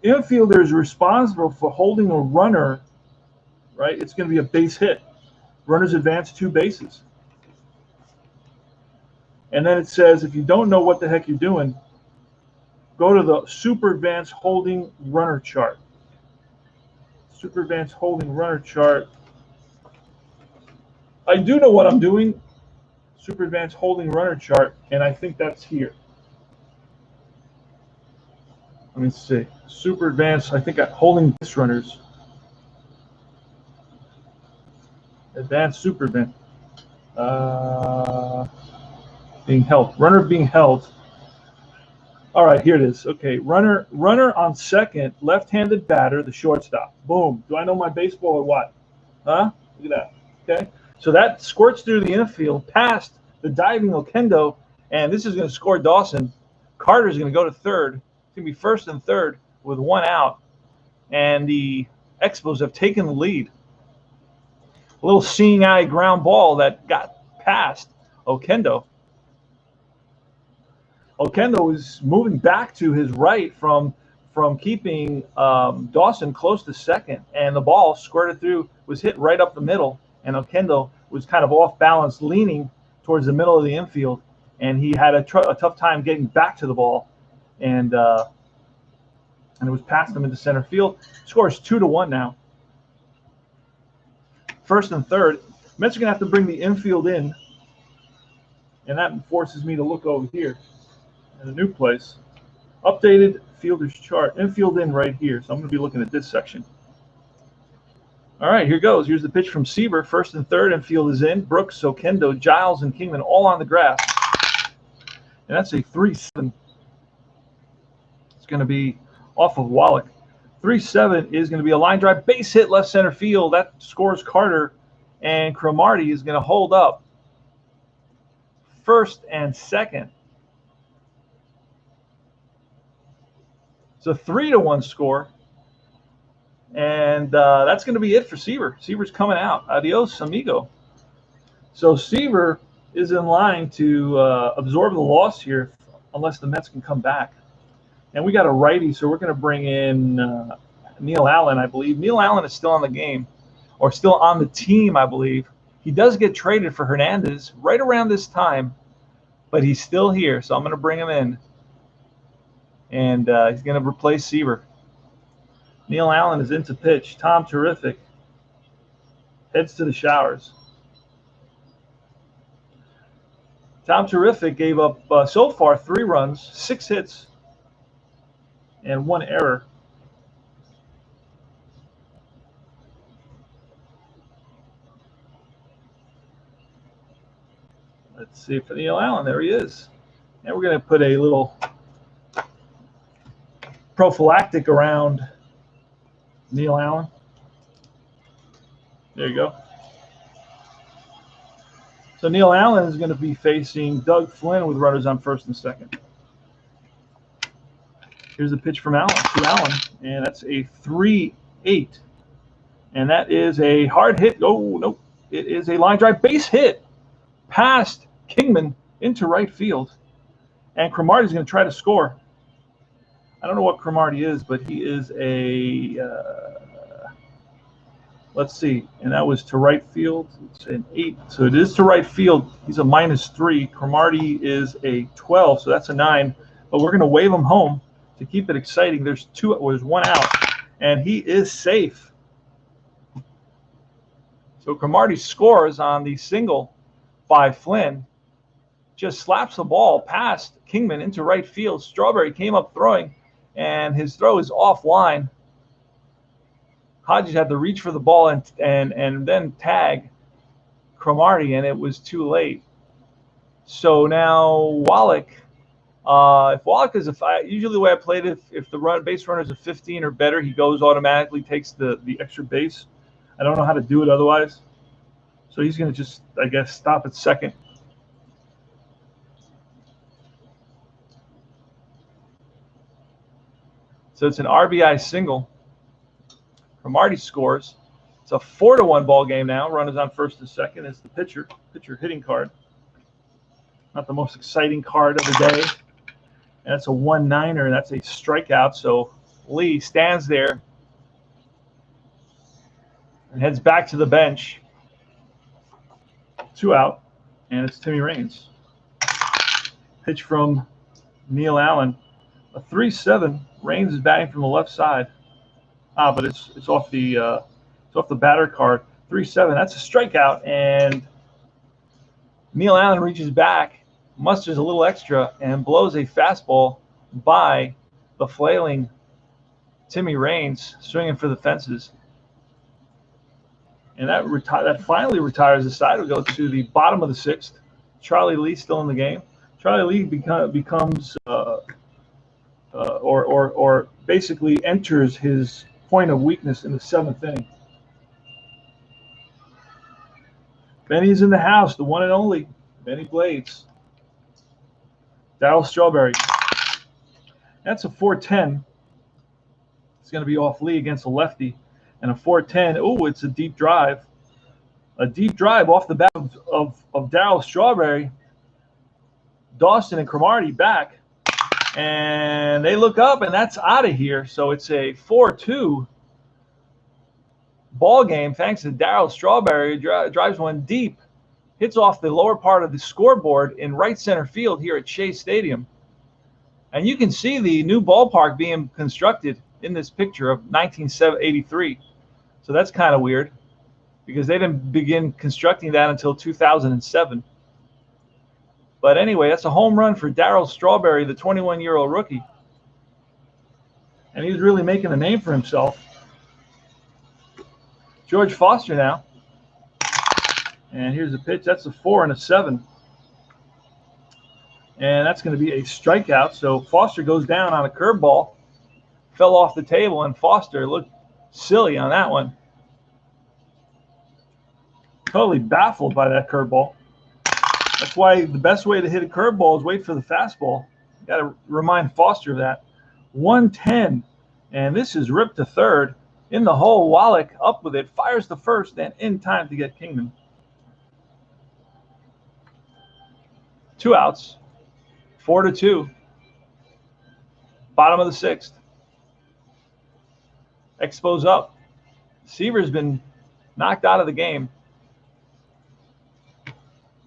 A: infielder is responsible for holding a runner, right, it's going to be a base hit. Runners advance 2 bases. And then it says, if you don't know what the heck you're doing, go to the Super Advanced Holding Runner chart. Super Advanced Holding Runner chart. I do know what I'm doing. Super Advanced Holding Runner chart, and I think that's here. Let me see. Super Advanced, I think holding base runners. Advanced Super Advanced. Being held. Runner being held. All right, here it is. Okay, runner on second, left-handed batter, the shortstop. Boom. Do I know my baseball or what? Huh? Look at that. Okay. So that squirts through the infield past the diving Okendo, and this is going to score Dawson. Carter's going to go to third. It's going to be first and third with 1 out, and the Expos have taken the lead. A little seeing eye ground ball that got past Okendo. Okendo is moving back to his right from keeping Dawson close to second, and the ball squirted through, was hit right up the middle, and Okendo was kind of off balance, leaning towards the middle of the infield, and he had a tough time getting back to the ball, and it was past him into center field. Scores 2-1 now. First and third. Mets are going to have to bring the infield in, and that forces me to look over here in a new place. Updated fielders chart. Infield in right here. So I'm going to be looking at this section. All right, here goes. Here's the pitch from Seaver. First and third, infield is in. Brooks, Okendo, Giles, and Kingman all on the grass. And that's a 3-7. It's going to be off of Wallach. 3-7 is going to be a line drive, base hit left center field. That scores Carter, and Cromartie is going to hold up first and second. It's a 3-1 score, and that's going to be it for Seaver. Seaver's coming out. Adios, amigo. So Seaver is in line to absorb the loss here, unless the Mets can come back. And we got a righty, so we're going to bring in Neil Allen, I believe. Neil Allen is still on the game, or still on the team, I believe. He does get traded for Hernandez right around this time, but he's still here, so I'm going to bring him in. And he's going to replace Seaver. Neil Allen is into pitch. Tom Terrific heads to the showers. Tom Terrific gave up so far 3 runs, 6 hits, and 1 error. Let's see for Neil Allen. There he is. And we're going to put a little prophylactic around Neil Allen. There you go. So Neil Allen is going to be facing Doug Flynn with runners on first and second. Here's a pitch from Allen to Allen, and that's a 3-8. And that is a hard hit. Oh, no. It is a line drive base hit past Kingman into right field. And Cromartie is going to try to score. I don't know what Cromartie is, but he is a, let's see, and that was to right field. It's an 8, so it is to right field. He's a -3. Cromartie is a 12, so that's a 9. But we're going to wave him home to keep it exciting. There's 1 out, and he is safe. So Cromartie scores on the single by Flynn. Just slaps the ball past Kingman into right field. Strawberry came up throwing, and his throw is offline. Hodges had to reach for the ball and then tag Cromartie, and it was too late. So now Wallach, if Wallach is usually the way I played it, if the base runner is a 15 or better, he goes automatically, takes the extra base. I don't know how to do it otherwise. So he's going to just, I guess, stop at second. So it's an RBI single. Cromartie scores. It's a 4-1 ball game now. Runners on first and second. It's the pitcher hitting card. Not the most exciting card of the day. And that's a 1-9er, and that's a strikeout. So Lee stands there and heads back to the bench. 2 out, and it's Timmy Raines. Pitch from Neil Allen. A 3-7. Raines is batting from the left side. But it's off the batter card. 3-7. That's a strikeout, and Neil Allen reaches back, musters a little extra, and blows a fastball by the flailing Timmy Raines, swinging for the fences. And that finally retires the side. We go to the bottom of the 6th. Charlie Lee still in the game. Charlie Lee becomes or basically enters his point of weakness in the 7th inning. Benny's in the house, the one and only Benny Blades. Darryl Strawberry. That's a 4-10. It's going to be off Lee against a lefty. And a 4-10. Oh, it's a deep drive. A deep drive off the bat of Darryl Strawberry. Dawson and Cromartie back. And they look up, and that's out of here. So it's a 4-2 ball game thanks to Darryl Strawberry. Drives one deep. Hits off the lower part of the scoreboard in right center field here at Shea Stadium. And you can see the new ballpark being constructed in this picture of 1983. So that's kind of weird because they didn't begin constructing that until 2007. But anyway, that's a home run for Darryl Strawberry, the 21-year-old rookie. And he's really making a name for himself. George Foster now. And here's the pitch. That's a 4 and a 7. And that's going to be a strikeout. So Foster goes down on a curveball. Fell off the table, and Foster looked silly on that one. Totally baffled by that curveball. That's why the best way to hit a curveball is wait for the fastball. You got to remind Foster of that. 110, and this is ripped to third. In the hole, Wallach up with it, fires the first, and in time to get Kingman. 2 outs, 4-2. Bottom of the 6th. Expos up. Seaver's been knocked out of the game.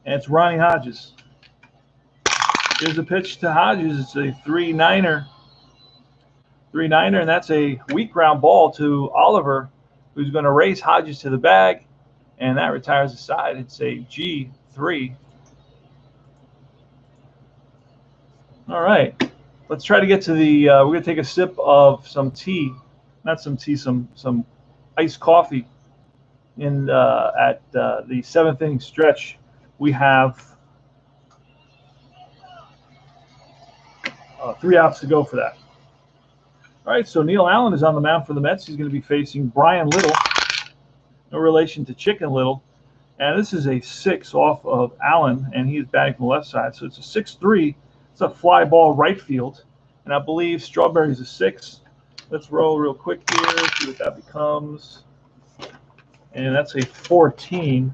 A: And it's Ronnie Hodges. Here's a pitch to Hodges. It's a 3-9er. 3-9er, and that's a weak ground ball to Oliver, who's going to race Hodges to the bag, and that retires the side. It's a G3. All right. Let's try to get to the we're going to take a sip of some tea. Not some tea, some iced coffee at the 7th inning stretch. We have 3 outs to go for that. All right, so Neil Allen is on the mound for the Mets. He's going to be facing Brian Little, no relation to Chicken Little. And this is a 6 off of Allen, and he's batting from the left side. So it's a 6-3. It's a fly ball right field. And I believe Strawberry's a 6. Let's roll real quick here, see what that becomes. And that's a 14.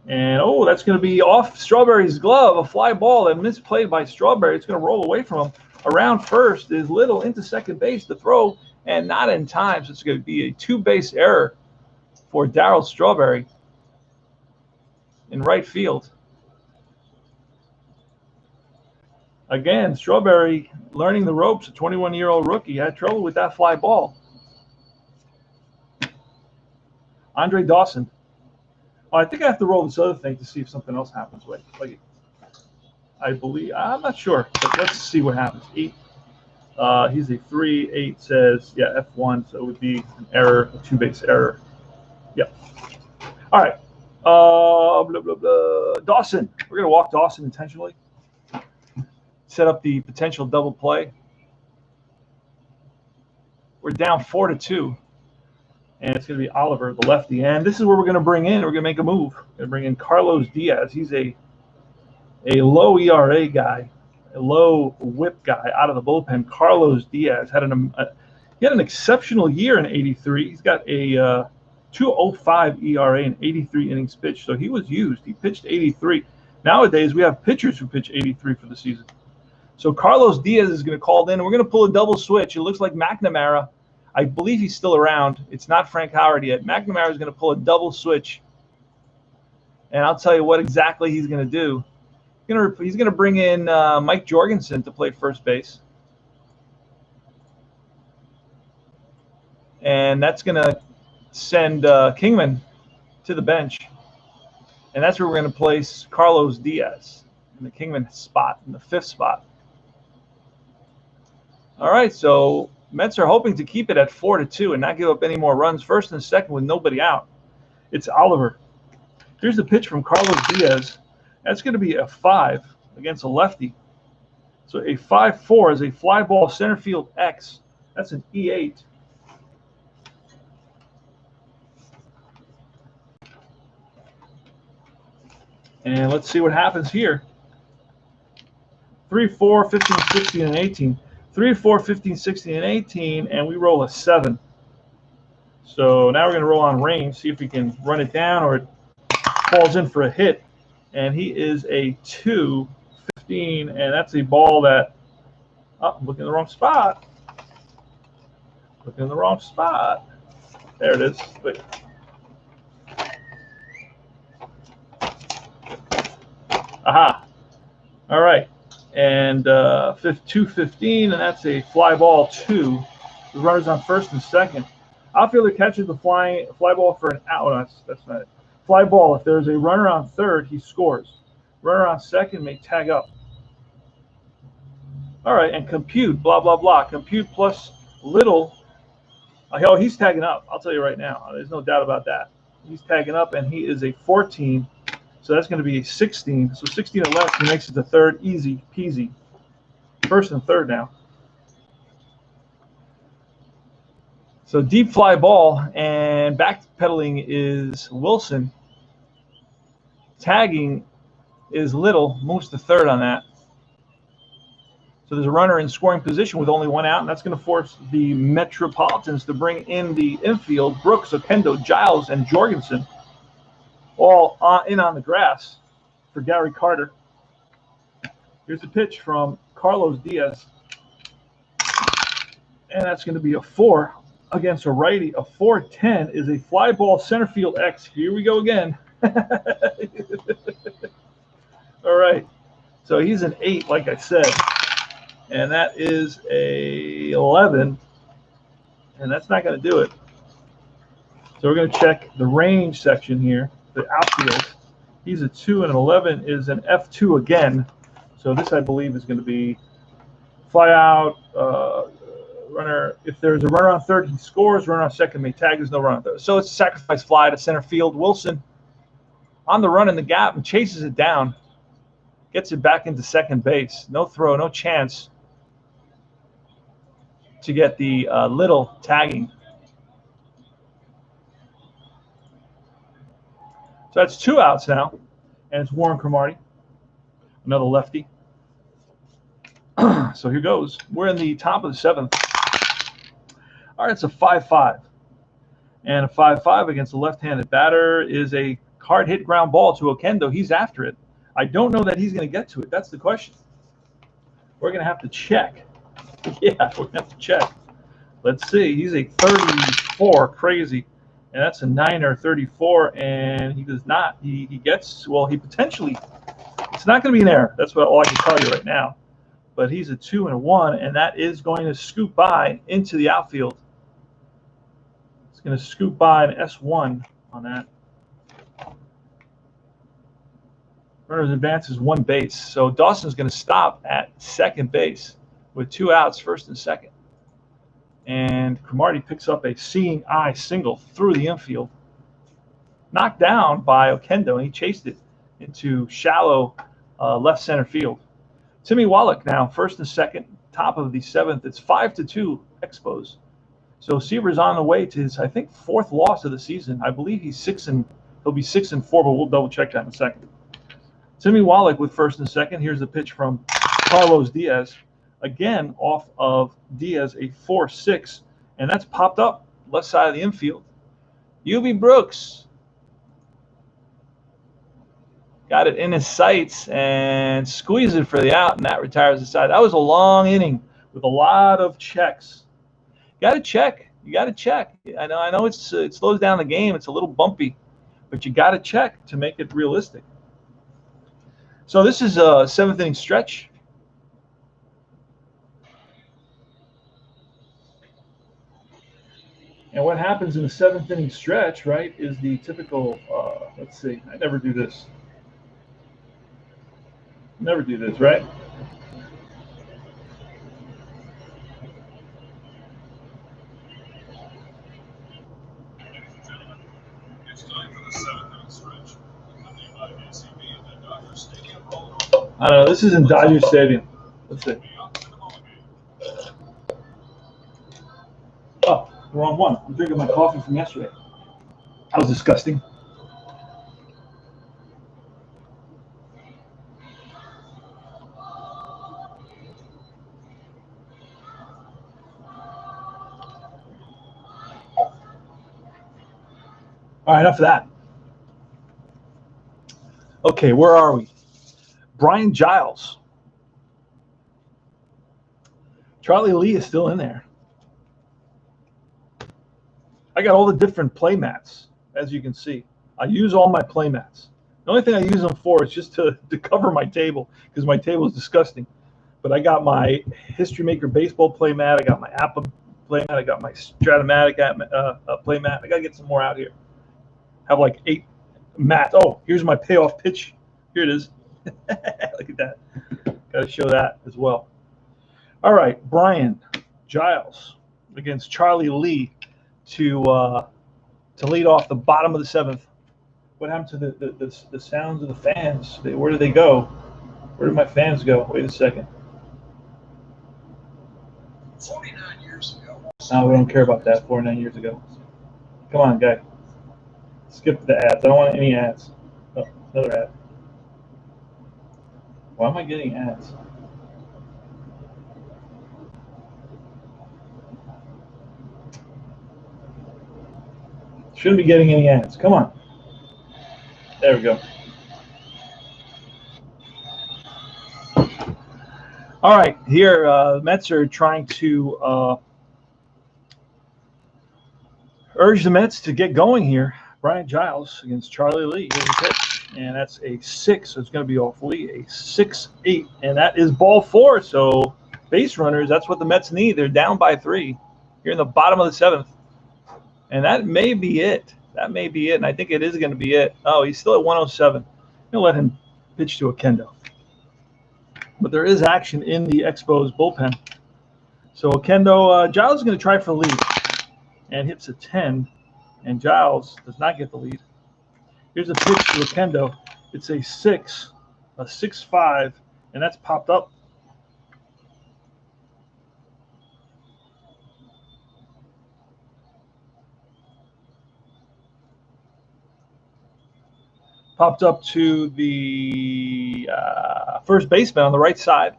A: And, oh, that's going to be off Strawberry's glove, a fly ball that misplayed by Strawberry. It's going to roll away from him. Around first is Little into second base to throw, and not in time. So it's going to be a 2-base error for Darryl Strawberry in right field. Again, Strawberry learning the ropes, a 21-year-old rookie, had trouble with that fly ball. Andre Dawson. Oh, I think I have to roll this other thing to see if something else happens. Wait, I believe, I'm not sure, but let's see what happens. 8. He's a 3. 8 says, yeah, F1, so it would be an error, a 2-base error. Yep. All right. Blah, blah, blah. Dawson. We're going to walk Dawson intentionally. Set up the potential double play. We're down 4-2. And it's going to be Oliver, the lefty. And this is where we're going to bring in. We're going to make a move. We're going to bring in Carlos Diaz. He's a low ERA guy, a low whip guy out of the bullpen. Carlos Diaz had he had an exceptional year in '83. He's got a 2.05 ERA in 83 innings pitched. So he was used. He pitched 83. Nowadays, we have pitchers who pitch 83 for the season. So Carlos Diaz is going to call in. We're going to pull a double switch. It looks like McNamara. I believe he's still around. It's not Frank Howard yet. McNamara is going to pull a double switch. And I'll tell you what exactly he's going to do. He's going to bring in Mike Jorgensen to play first base. And that's going to send Kingman to the bench. And that's where we're going to place Carlos Diaz in the Kingman spot, in the 5th spot. All right, so Mets are hoping to keep it at 4-2 and not give up any more runs. First and second with nobody out. It's Oliver. Here's the pitch from Carlos Diaz. That's going to be a 5 against a lefty. So a 5-4 is a fly ball center field X. That's an E8. And let's see what happens here. 3, 4, 15, 16, and 18. 3, 4, 15, 16, and 18, and we roll a 7. So now we're going to roll on range, see if we can run it down or it falls in for a hit. And he is a 2, 15, and that's a ball that, I'm looking in the wrong spot. Looking in the wrong spot. There it is. Wait. Aha. All right. And 2-15, and that's a fly ball 2. The runner's on first and second. Outfielder catches the fly ball for an out. No, that's not it. Fly ball. If there's a runner on third, he scores. Runner on second may tag up. All right, and compute, blah, blah, blah. Compute plus Little. Oh, he's tagging up. I'll tell you right now. There's no doubt about that. He's tagging up, and he is a 14. So that's going to be a 16. So 16 or less, he makes it to third. Easy peasy. First and third now. So deep fly ball, and backpedaling is Wilson. Tagging is Little. Moves to third on that. So there's a runner in scoring position with only 1 out, and that's going to force the Metropolitans to bring in the infield. Brooks, Okendo, Giles, and Jorgensen. All in on the grass for Gary Carter. Here's the pitch from Carlos Diaz. And that's going to be a 4 against a righty. A 4-10 is a fly ball center field X. Here we go again. All right. So he's an 8, like I said. And that is a 11. And that's not going to do it. So we're going to check the range section here. The outfield. He's a 2, and an 11 is an F2 again. So this, I believe, is going to be fly out, runner. If there's a runner on third, he scores. Runner on second may tag. There's no runner on third. So it's a sacrifice fly to center field. Wilson on the run in the gap and chases it down. Gets it back into second base. No throw, no chance to get the Little tagging. So that's 2 outs now, and it's Warren Cromartie, another lefty. So here goes. We're in the top of the 7th. All right, it's a 5-5. And a 5-5 against a left-handed batter is a hard hit ground ball to Okendo. He's after it. I don't know that he's going to get to it. That's the question. We're going to have to check. Yeah, we're going to have to check. Let's see. He's a 34, crazy. And that's a 9 or 34, and he does not. He gets, well, he potentially, it's not going to be an error. That's all I can tell you right now. But he's a 2 and a 1, and that is going to scoop by into the outfield. It's going to scoop by an S1 on that. Runners advances 1 base. So Dawson's going to stop at second base with 2 outs, first and second. And Cromartie picks up a seeing eye single through the infield. Knocked down by Okendo, and he chased it into shallow left center field. Timmy Wallach now, first and second, top of the 7th. It's 5-2 Expos. So Seaver's on the way to his, I think, 4th loss of the season. I believe he'll be 6-4, but we'll double check that in a second. Timmy Wallach with 1st and 2nd. Here's the pitch from Carlos Diaz. Again, off of Diaz, a 4-6, and that's popped up left side of the infield. Ubi Brooks got it in his sights and squeezed it for the out, and that retires the side. That was a long inning with a lot of checks. Got to check. You got to check. I know it slows down the game. It's a little bumpy, but you got to check to make it realistic. So this is a 7th inning stretch. And what happens in the 7th inning stretch, right, is the typical, let's see, I never do this. Never do this, right? I don't know. This is in Dodger Stadium. Let's see. Oh, the wrong one. I'm drinking my coffee from yesterday. That was disgusting. All right, enough of that. Okay, where are we? Brian Giles. Charlie Lee is still in there. I got all the different play mats, as you can see. I use all my play mats. The only thing I use them for is just to cover my table, because my table is disgusting. But I got my History Maker baseball play mat. I got my Apple play mat. I got my Strat-O-Matic play mat. I got to get some more out here. I have like 8 mats. Oh, here's my payoff pitch. Here it is. Look at that. Got to show that as well. All right, Brian Giles against Charlie Lee to lead off the bottom of the 7th. What happened to the sounds of the fans? Where did they go? Where did my fans go? Wait a second.
B: 49 years ago.
A: No, we don't care about that. 49 years ago. Come on, guy. Skip the ads. I don't want any ads. Oh, another ad. Why am I getting ads? Shouldn't be getting any ads. Come on. There we go. All right, here the Mets are trying to urge the Mets to get going here. Brian Giles against Charlie Lee. Here's the pitch, and that's a 6. So it's going to be off Lee, a 6-8, and that is ball 4. So base runners, that's what the Mets need. They're down by 3 here in the bottom of the 7th, and that may be it. That may be it, and I think it is going to be it. Oh, he's still at 107. I'll let him pitch to Okendo. But there is action in the Expos bullpen. So Okendo, Giles is going to try for the lead and hits a 10, and Giles does not get the lead. Here's a pitch to Okendo. It's a 6, a 6-5, and that's popped up. Popped up to the first baseman on the right side.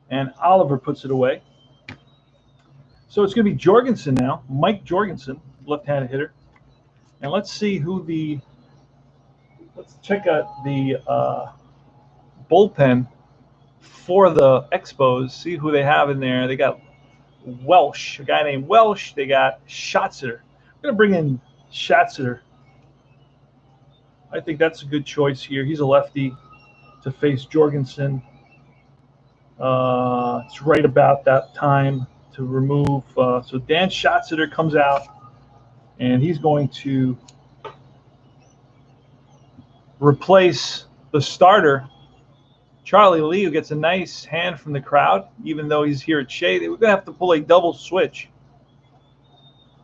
A: And Oliver puts it away. So it's going to be Jorgensen now, Mike Jorgensen, left-handed hitter. And let's see who let's check out the bullpen for the Expos, see who they have in there. They got Welsh, a guy named Welsh. They got Schatzeder. I'm going to bring in Schatzeder. I think that's a good choice here. He's a lefty to face Jorgensen. It's right about that time to remove. So Dan Schatzeder comes out, and he's going to replace the starter, Charlie Lee, who gets a nice hand from the crowd, even though he's here at Shea. We're going to have to pull a double switch.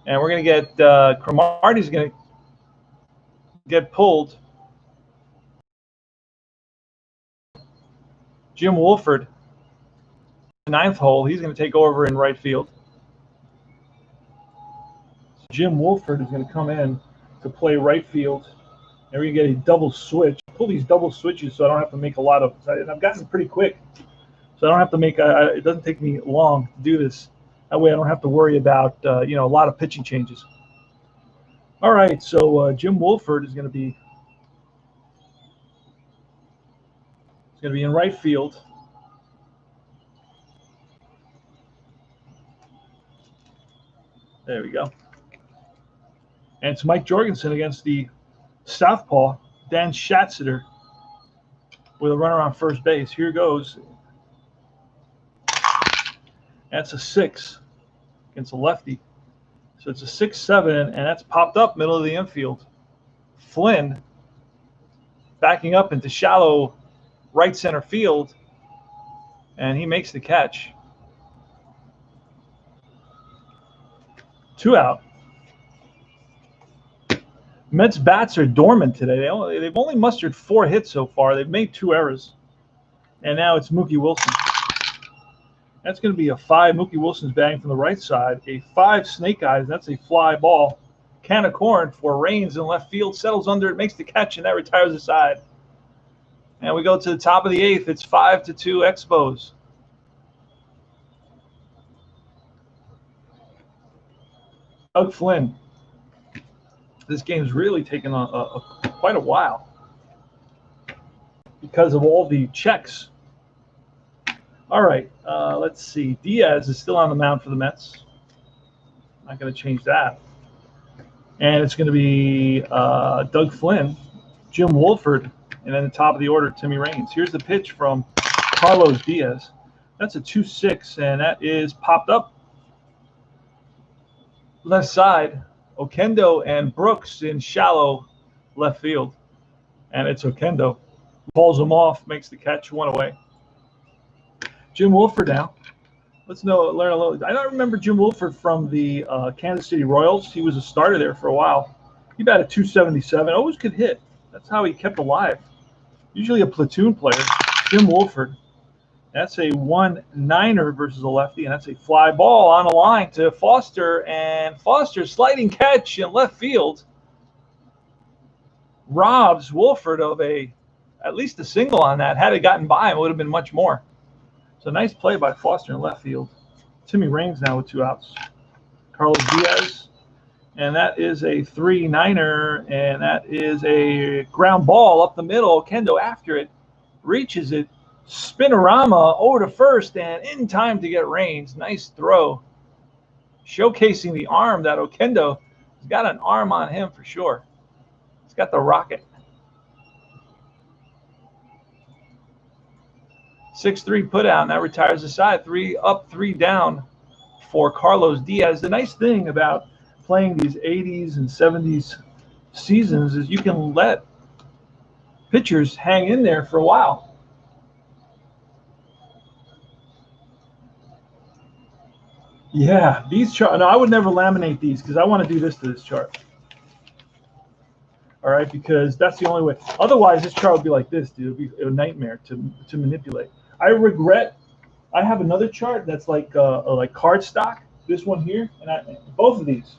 A: And we're going to get Cromartie's going to get pulled. Jim Wolford ninth hole. He's going to take over in right field. Jim Wolford is going to come in to play right field. And we're going to get a double switch. Pull these double switches so I don't have to make a lot of. And I've gotten pretty quick, so I don't have to make. It doesn't take me long to do this. That way I don't have to worry about a lot of pitching changes. All right, so Jim Wolford is going to be. He's going to be in right field. There we go. And it's Mike Jorgensen against the southpaw, Dan Schatzeder, with a runner on first base. Here goes. That's a 6 against a lefty. So it's a 6-7, and that's popped up middle of the infield. Flynn backing up into shallow right center field, and he makes the catch. 2 out. Mets bats are dormant today. They've only mustered 4 hits so far. They've made 2 errors. And now it's Mookie Wilson. That's going to be a 5. Mookie Wilson's batting from the right side. A 5 Snake Eyes. That's a fly ball. Can of corn for Raines in left field. Settles under it, makes the catch, and that retires the side. And we go to the top of the 8th. It's 5-2 Expos. Doug Flynn. This game's really taken quite a while because of all the checks. All right, let's see. Diaz is still on the mound for the Mets. Not going to change that. And it's going to be Doug Flynn, Jim Wolford, and then the top of the order, Timmy Raines. Here's the pitch from Carlos Diaz. That's a 2-6, and that is popped up left side. Okendo and Brooks in shallow left field. And it's Okendo. Pulls him off, makes the catch, 1 away. Jim Wolford now. Let's learn a little. I don't remember Jim Wolford from the Kansas City Royals. He was a starter there for a while. He batted .277. Always could hit. That's how he kept alive. Usually a platoon player. Jim Wolford. That's a 1-9er versus a lefty, and that's a fly ball on the line to Foster, and Foster sliding catch in left field robs Wolford of at least a single on that. Had it gotten by him, it would have been much more. So nice play by Foster in left field. Timmy Raines now with 2 outs. Carlos Diaz, and that is a 3-9er, and that is a ground ball up the middle. Kendo after it, reaches it. Spinorama over to first and in time to get Raines. Nice throw. Showcasing the arm that Okendo has got an arm on him for sure. He's got the rocket. 6-3 put out, and that retires the side. 3 up, 3 down for Carlos Diaz. The nice thing about playing these 80s and 70s seasons is you can let pitchers hang in there for a while. Yeah, these charts. No, I would never laminate these because I want to do this to this chart. All right, because that's the only way. Otherwise, this chart would be like this, dude. It would be a nightmare to manipulate. I regret. I have another chart that's like cardstock. This one here, and both of these.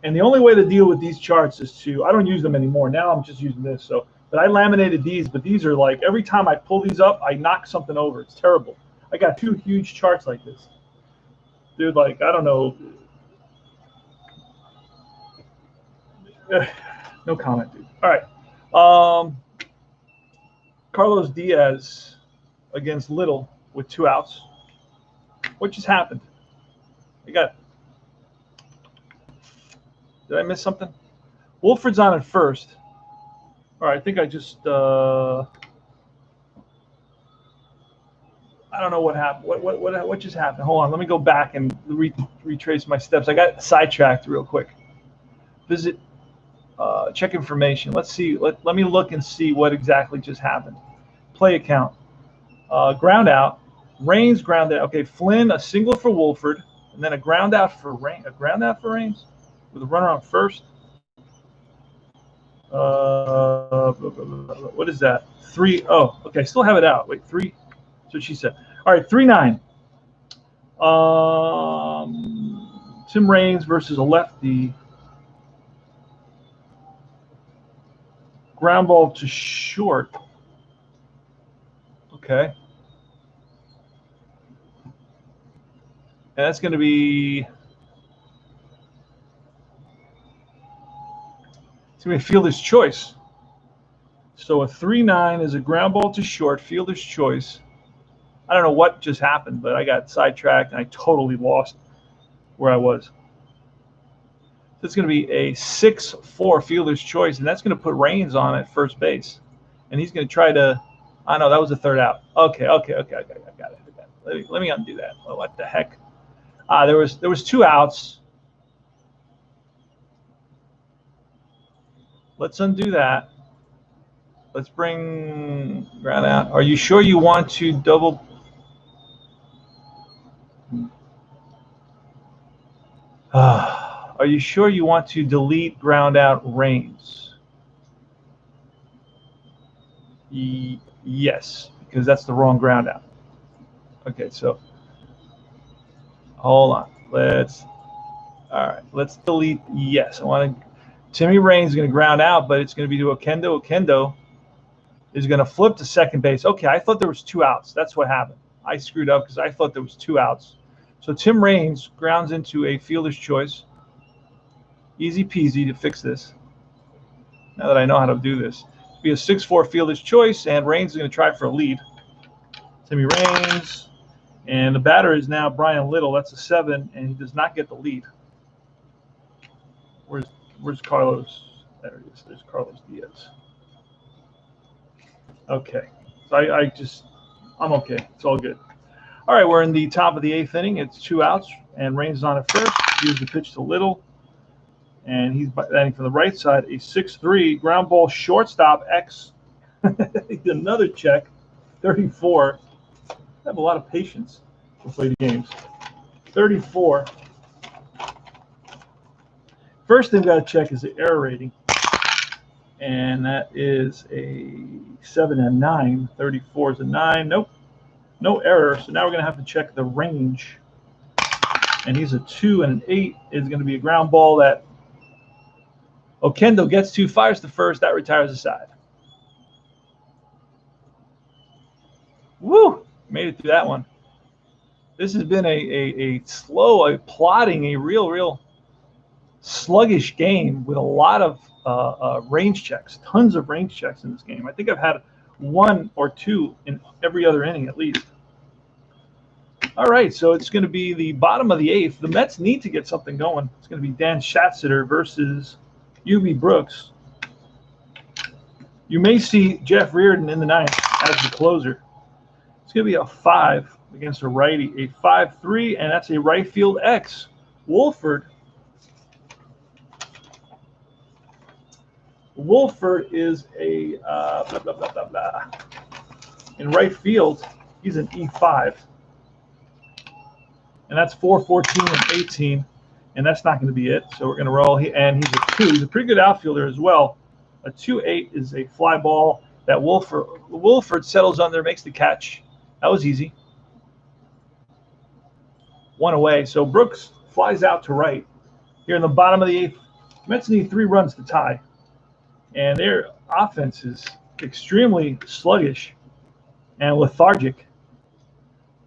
A: And the only way to deal with these charts is I don't use them anymore. Now I'm just using this. But I laminated these. But these are like every time I pull these up, I knock something over. It's terrible. I got 2 huge charts like this. Dude, like, I don't know. No comment, dude. All right. Carlos Diaz against Little with 2 outs. What just happened? Did I miss something? Wolford's on at first. All right, I think I just I don't know what happened. What just happened? Hold on. Let me go back and retrace my steps. I got sidetracked real quick. Visit, check information. Let's see. Let me look and see what exactly just happened. Play account. Ground out. Raines ground out. Okay, Flynn, a single for Wolford, and then a ground out for Raines. A ground out for Raines with a runner on first. What is that? 3. Oh, okay. Still have it out. Wait, 3. That's what she said. All right, 3-9. Tim Raines versus a lefty. Ground ball to short. Okay. And that's going to be... It's going to be fielder's choice. So a 3-9 is a ground ball to short, fielder's choice. I don't know what just happened, but I got sidetracked and I totally lost where I was. So it's going to be a 6-4 fielder's choice, and that's going to put Raines on at first base. And he's going to try to... I know that was the third out. Okay. I got it. Let me undo that. Oh, what the heck? There was 2 outs. Let's undo that. Let's bring ground out. Are you sure you want to double? Are you sure you want to delete ground out Raines? Yes, because that's the wrong ground out. Okay, so hold on. Let's delete. Yes, I want to. Timmy Raines is going to ground out, but it's going to be to Okendo. Okendo is going to flip to second base. Okay, I thought there was 2 outs. That's what happened. I screwed up because I thought there was 2 outs. So Tim Raines grounds into a fielder's choice. Easy peasy to fix this. Now that I know how to do this. It'll be a 6-4 fielder's choice, and Raines is going to try for a lead. Timmy Raines. And the batter is now Brian Little. That's a 7, and he does not get the lead. Where's Carlos? There he is. There's Carlos Diaz. Okay. So I'm okay. It's all good. All right, we're in the top of the 8th inning. It's 2 outs, and Raines is on at first. Here's the pitch to Little, and he's batting from the right side. A 6-3 ground ball shortstop X. Another check. 34. I have a lot of patience to play the games. 34. First thing we've got to check is the error rating, and that is a 7 and 9. 34 is a 9. Nope, no error. So now we're going to have to check the range, and he's a 2 and an 8. Is going to be a ground ball that Okendo gets to, fires to first. That retires the side. Woo! Made it through that one. This has been a slow, plodding, a real sluggish game with a lot of range checks, tons of range checks in this game. I think I've had 1 or 2 in every other inning at least. All right, so it's going to be the bottom of the 8th. The Mets need to get something going. It's going to be Dan Schatzeder versus Ubi Brooks. You may see Jeff Reardon in the 9th as the closer. It's going to be a 5 against a righty, a 5-3, and that's a right field X. Wolford is a blah, blah, blah, blah, blah. In right field, he's an E5. And that's 4, 14, and 18. And that's not going to be it. So we're going to roll. And he's a 2. He's a pretty good outfielder as well. A 2-8 is a fly ball that Wolford settles under, makes the catch. That was easy. 1 away. So Brooks flies out to right. Here in the bottom of the 8th, Mets need 3 runs to tie. And their offense is extremely sluggish and lethargic.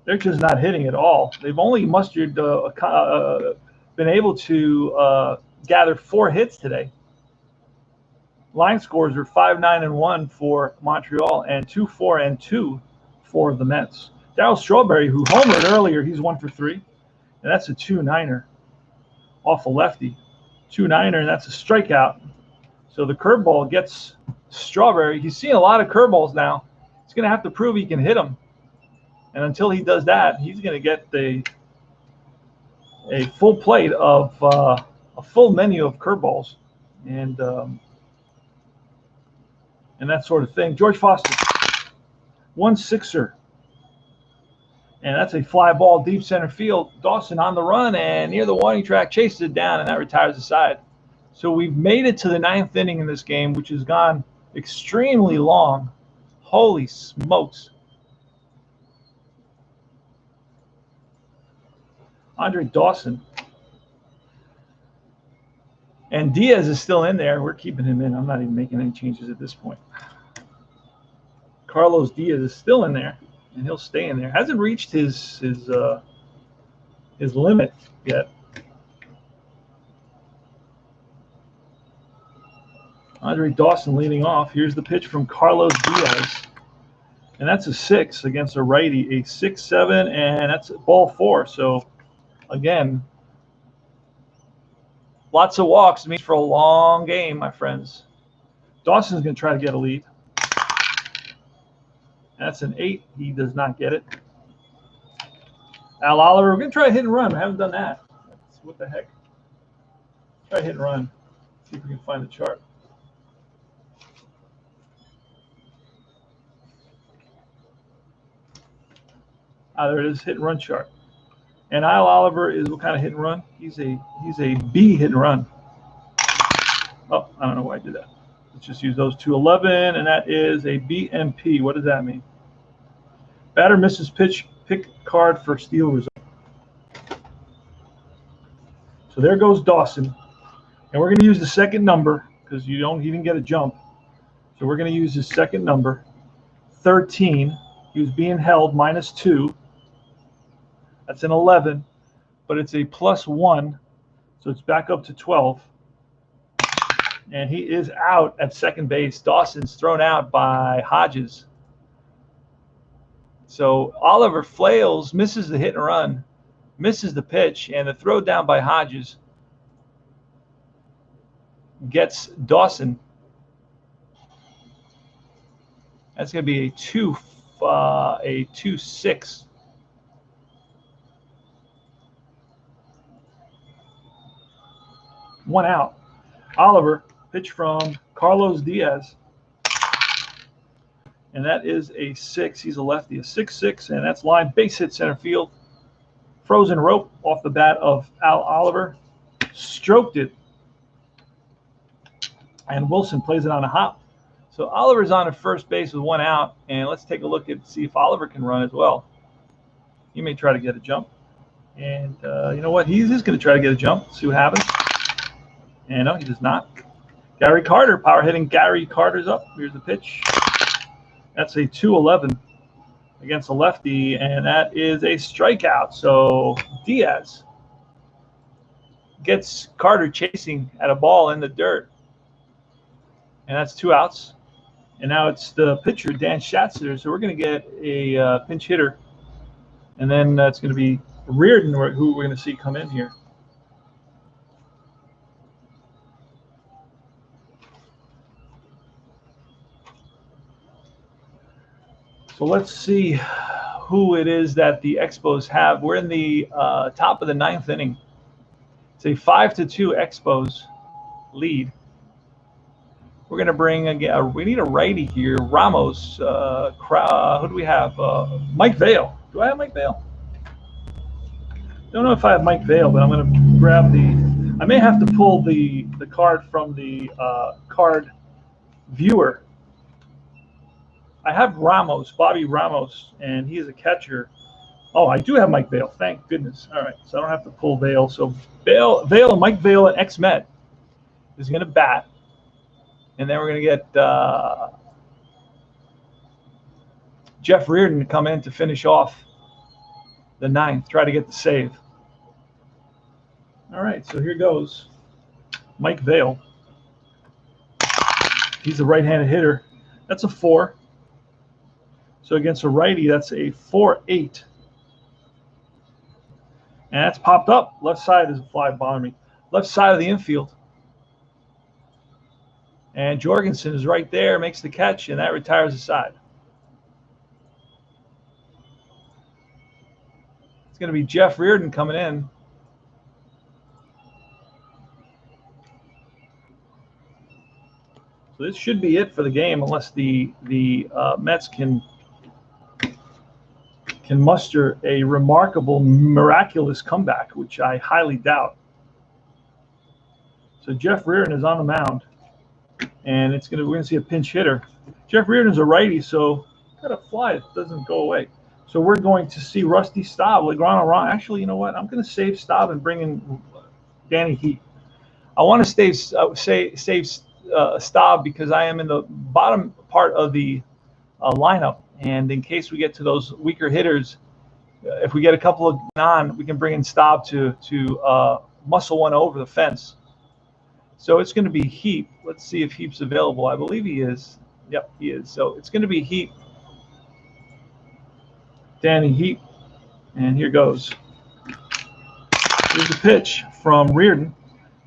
A: They're just not hitting at all. They've only mustered, been able to gather 4 hits today. Line scores are 5-9-1 for Montreal and 2-4-2 for the Mets. Darryl Strawberry, who homered earlier, he's 1 for 3, and that's a 2-9er off a lefty. 2-9er, and that's a strikeout. So the curveball gets Strawberry. He's seeing a lot of curveballs now. He's going to have to prove he can hit them. And until he does that, he's going to get a full plate of a full menu of curveballs and that sort of thing. George Foster, 1-6er. And that's a fly ball deep center field. Dawson on the run and near the warning track chases it down, and that retires the side. So we've made it to the 9th inning in this game, which has gone extremely long. Holy smokes. Andre Dawson. And Diaz is still in there. We're keeping him in. I'm not even making any changes at this point. Carlos Diaz is still in there, and he'll stay in there. Hasn't reached his limit yet. Andre Dawson leading off. Here's the pitch from Carlos Diaz. And that's a 6 against a righty. A 6-7, and that's ball 4. So, again, lots of walks means for a long game, my friends. Dawson's going to try to get a lead. That's an 8. He does not get it. Al Oliver, we're going to try a hit and run. We haven't done that. What the heck? Try hit and run. See if we can find the chart. There it is, hit and run chart. And Al Oliver is what kind of hit and run? He's a B hit and run. Oh, I don't know why I did that. Let's just use those two. 11, and that is a BMP. What does that mean? Batter misses pitch, pick card for steal result. So there goes Dawson. And we're going to use the second number because he didn't get a jump. So we're going to use his second number, 13. He was being held -2. That's an 11, but it's a +1, so it's back up to 12. And he is out at second base. Dawson's thrown out by Hodges. So Oliver flails, misses the hit and run, misses the pitch, and the throw down by Hodges gets Dawson. That's going to be a 2-6. One out. Oliver, pitch from Carlos Diaz. And that is a 6. He's a lefty, a 6-6, and that's line base hit center field. Frozen rope off the bat of Al Oliver. Stroked it. And Wilson plays it on a hop. So Oliver's on at first base with one out, and let's take a look at see if Oliver can run as well. He may try to get a jump. And you know what? He's just going to try to get a jump, see what happens. And no, he does not. Gary Carter, power hitting Gary Carter's up. Here's the pitch. That's a 2-11 against a lefty, and that is a strikeout. So Diaz gets Carter chasing at a ball in the dirt. And that's 2 outs. And now it's the pitcher, Dan Schatzler. So we're going to get a pinch hitter. And then it's going to be Reardon, who we're going to see come in here. So let's see who it is that the Expos have. We're in the top of the 9th inning. It's a 5-2 Expos lead. We're going to bring again. We need a righty here. Ramos. Who do we have? Mike Vail. Do I have Mike Vail? Don't know if I have Mike Vail, but I'm going to grab the. I may have to pull the card from the card viewer. I have Ramos, Bobby Ramos, and he is a catcher. Oh, I do have Mike Vail. Thank goodness. All right, so I don't have to pull Vail. So Vail and Mike Vail, an ex-Met, is going to bat. And then we're going to get Jeff Reardon to come in to finish off the 9th, try to get the save. All right, so here goes Mike Vail. He's a right-handed hitter. That's a 4. So against a righty, that's a 4-8. And that's popped up. Left side is a fly bothering me. Left side of the infield. And Jorgensen is right there, makes the catch, and that retires the side. It's going to be Jeff Reardon coming in. So this should be it for the game, unless the Mets can muster a remarkable, miraculous comeback, which I highly doubt. So Jeff Reardon is on the mound, and we're gonna see a pinch hitter. Jeff Reardon's a righty, so got a fly. It doesn't go away. So we're going to see Rusty Staub, Legrand Ron. Actually, you know what? I'm going to save Staub and bring in Danny Heap. I want to save Staub because I am in the bottom part of the lineup, and in case we get to those weaker hitters, if we get a couple of on, we can bring in Staub to muscle one over the fence. So it's going to be Heap. Let's see if Heap's available. I believe he is. Yep, he is. So it's going to be Heap. Danny Heap. And here goes. Here's the pitch from Reardon.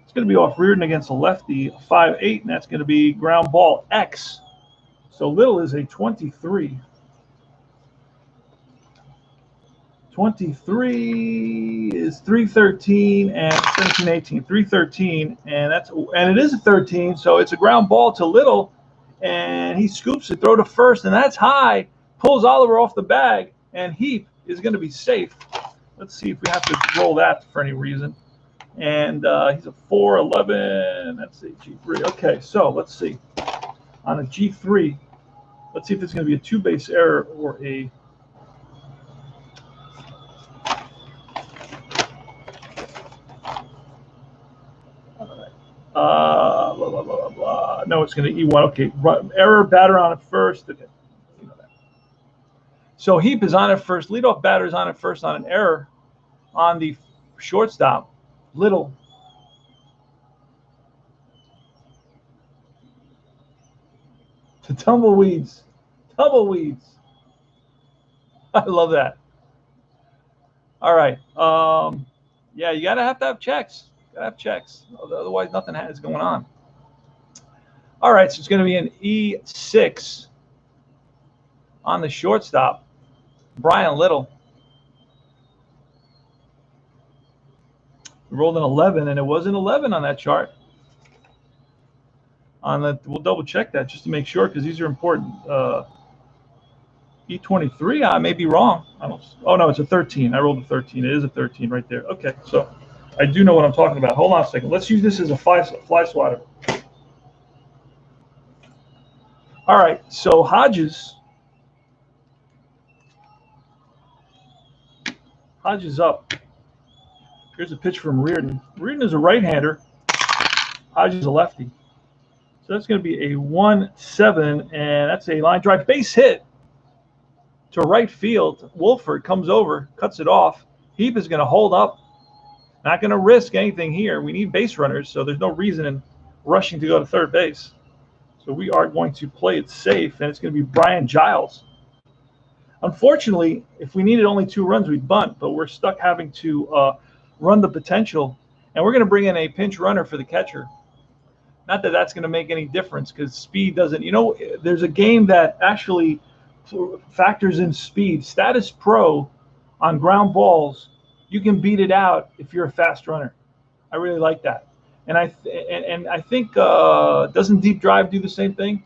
A: It's going to be off Reardon against a lefty, 5-8, and that's going to be ground ball X. So Little is a 23. 23 is 313 and 1718. 313, and it is a 13, so it's a ground ball to Little, and he scoops it, throw to first, and that's high. Pulls Oliver off the bag, and Heap is going to be safe. Let's see if we have to roll that for any reason. And he's a 411. That's a G3. Okay, so let's see. On a G3, let's see if it's going to be a two-base error or a blah, blah, blah, blah. No, it's going to E1. Okay, error, batter on it first. Okay. You know that. So Heap is on it first. Leadoff batter is on it first on an error on the shortstop. Little. To tumbleweeds. Tumbleweeds. I love that. All right. Yeah, you gotta have to have checks. Gotta have checks. Otherwise, nothing is going on. All right, so it's going to be an E6 on the shortstop. Brian Little. We rolled an 11, and it was an 11 on that chart. We'll double check that just to make sure because these are important. E23, I may be wrong. Oh no, it's a 13. I rolled a 13. It is a 13 right there. Okay, so I do know what I'm talking about. Hold on a second. Let's use this as a fly swatter. All right, so Hodges up. Here's a pitch from Reardon. Reardon is a right-hander. Hodges is a lefty. So that's going to be a 1-7, and that's a line drive base hit to right field. Wolford comes over, cuts it off. Heap is going to hold up. Not going to risk anything here. We need base runners, so there's no reason in rushing to go to third base. So we are going to play it safe, and it's going to be Brian Giles. Unfortunately, if we needed only 2 runs, we'd bunt, but we're stuck having to run the potential, and we're going to bring in a pinch runner for the catcher. Not that that's going to make any difference because speed doesn't. You know, there's a game that actually factors in speed. Status Pro on ground balls, you can beat it out if you're a fast runner. I really like that. And I think doesn't Deep Drive do the same thing?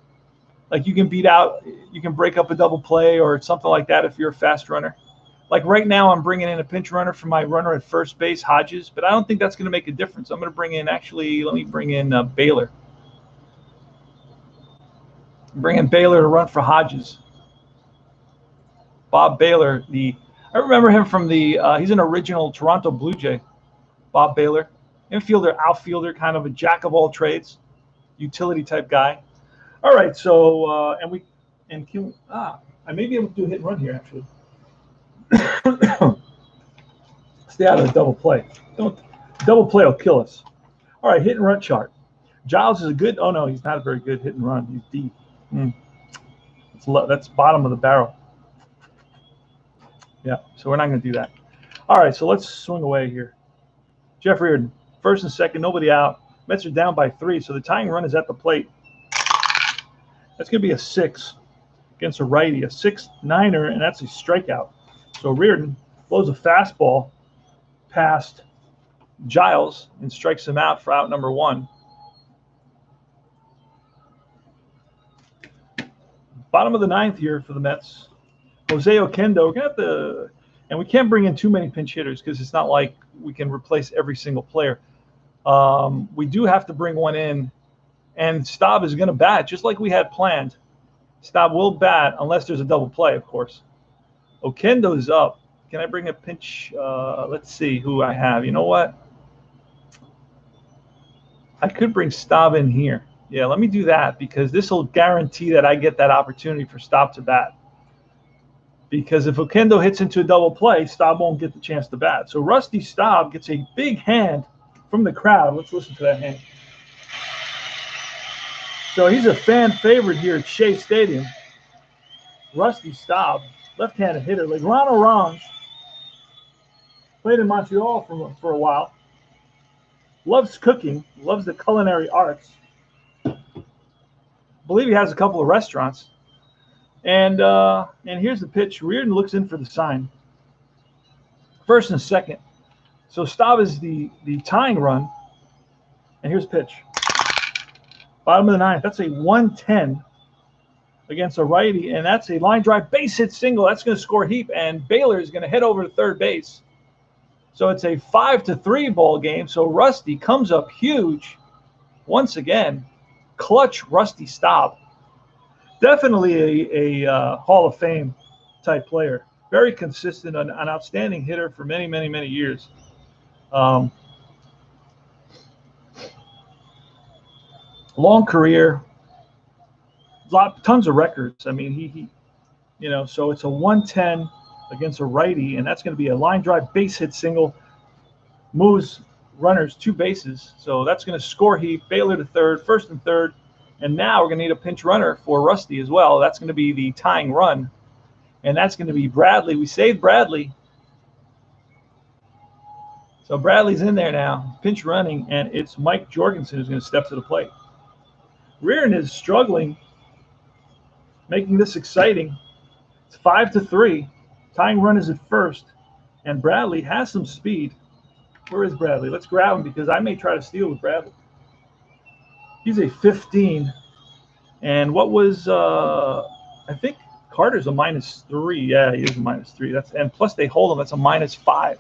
A: Like you can beat out, you can break up a double play or something like that if you're a fast runner. Like right now, I'm bringing in a pinch runner for my runner at first base, Hodges, but I don't think that's going to make a difference. I'm going to bring in, let me bring in Baylor. Bring in Baylor to run for Hodges. Bob Baylor, I remember him from he's an original Toronto Blue Jay. Bob Baylor, infielder, outfielder, kind of a jack of all trades, utility type guy. All right, so I may be able to do a hit and run here actually. Stay out of the double play. Double play will kill us. All right, hit and run chart. Giles is a good. Oh no, he's not a very good hit and run. He's deep. That's bottom of the barrel. Yeah, so we're not going to do that. All right, so let's swing away here. Jeff Reardon, first and second, nobody out. Mets are down by 3, so the tying run is at the plate. That's going to be a 6 against a righty, a 6-9er, and that's a strikeout. So Reardon blows a fastball past Giles and strikes him out for out number 1. Bottom of the 9th here for the Mets. Jose Oquendo, we're going to have to, and we can't bring in too many pinch hitters because it's not like we can replace every single player. We do have to bring one in, and Staub is going to bat just like we had planned. Staub will bat unless there's a double play, of course. Okendo's up. Can I bring a pinch? Let's see who I have. You know what? I could bring Staub in here. Yeah, let me do that because this will guarantee that I get that opportunity for Staub to bat. Because if Okendo hits into a double play, Staub won't get the chance to bat. So Rusty Staub gets a big hand from the crowd. Let's listen to that hand. So he's a fan favorite here at Shea Stadium. Rusty Staub, left-handed hitter. Like Ron Orange, played in Montreal for a while. Loves cooking, loves the culinary arts. I believe he has a couple of restaurants. And here's the pitch. Reardon looks in for the sign. First and second. So Staub is the tying run. And here's the pitch. Bottom of the ninth. That's a 110 against a righty. And that's a line drive base hit single. That's going to score Heap. And Baylor is going to head over to third base. So it's a 5-3 ball game. So Rusty comes up huge. Once again, clutch Rusty Staub. Definitely a Hall of Fame type player. Very consistent, an outstanding hitter for many, many, many years. Long career, tons of records. I mean, he so it's a 110 against a righty, and that's going to be a line drive base hit single. Moves runners 2 bases, so that's going to score Heap. Baylor to third, first and third. And now we're going to need a pinch runner for Rusty as well. That's going to be the tying run. And that's going to be Bradley. We saved Bradley. So Bradley's in there now, pinch running, and it's Mike Jorgensen who's going to step to the plate. Reardon is struggling, making this exciting. It's 5-3. Tying run is at first. And Bradley has some speed. Where is Bradley? Let's grab him because I may try to steal with Bradley. He's a 15, and what was I think Carter's a -3. Yeah, he is a -3. And plus they hold him. That's a -5.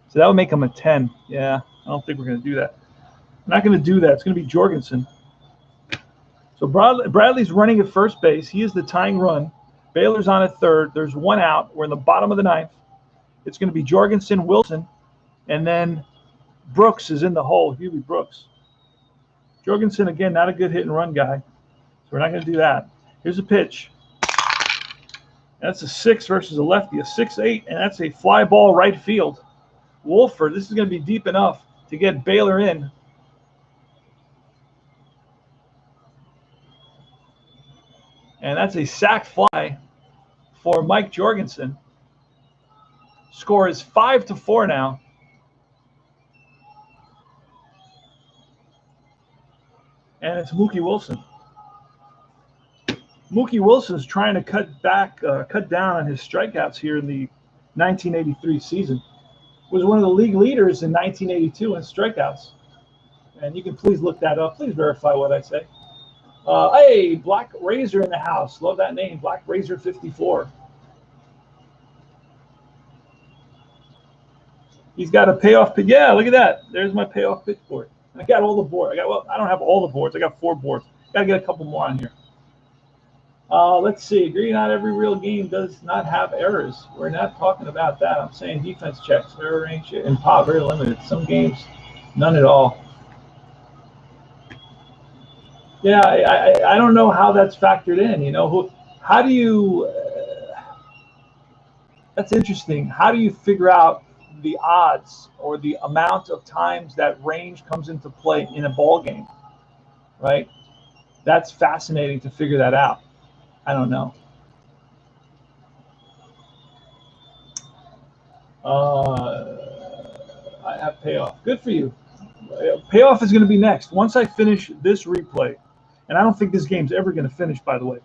A: So that would make him a 10. Yeah, I don't think we're going to do that. I'm not going to do that. It's going to be Jorgensen. So Bradley's running at first base. He is the tying run. Baylor's on at third. There's one out. We're in the bottom of the ninth. It's going to be Jorgensen, Wilson, and then Brooks is in the hole. Huey Brooks. Jorgensen, again, not a good hit and run guy. So we're not going to do that. Here's a pitch. That's a 6 versus a lefty, a 6-8, and that's a fly ball right field. Wolford, this is going to be deep enough to get Baylor in. And that's a sac fly for Mike Jorgensen. Score is 5-4 now. And it's Mookie Wilson. Mookie Wilson's trying to cut down on his strikeouts here in the 1983 season. Was one of the league leaders in 1982 in strikeouts. And you can please look that up. Please verify what I say. Hey, Black Razor in the house. Love that name, Black Razor 54. He's got a payoff pitch. Yeah, look at that. There's my payoff pitch board. I got all the boards. I don't have all the boards. I got 4 boards. Got to get a couple more on here. Let's see. Agree not every real game does not have errors. We're not talking about that. I'm saying defense checks, error range, and pop very limited. Some games, none at all. Yeah, I don't know how that's factored in. You know, how do you? That's interesting. How do you figure out the odds or the amount of times that range comes into play in a ball game, right? That's fascinating to figure that out. I don't know. I have payoff. Good for you. Payoff is going to be next. Once I finish this replay, and I don't think this game's ever going to finish, by the way,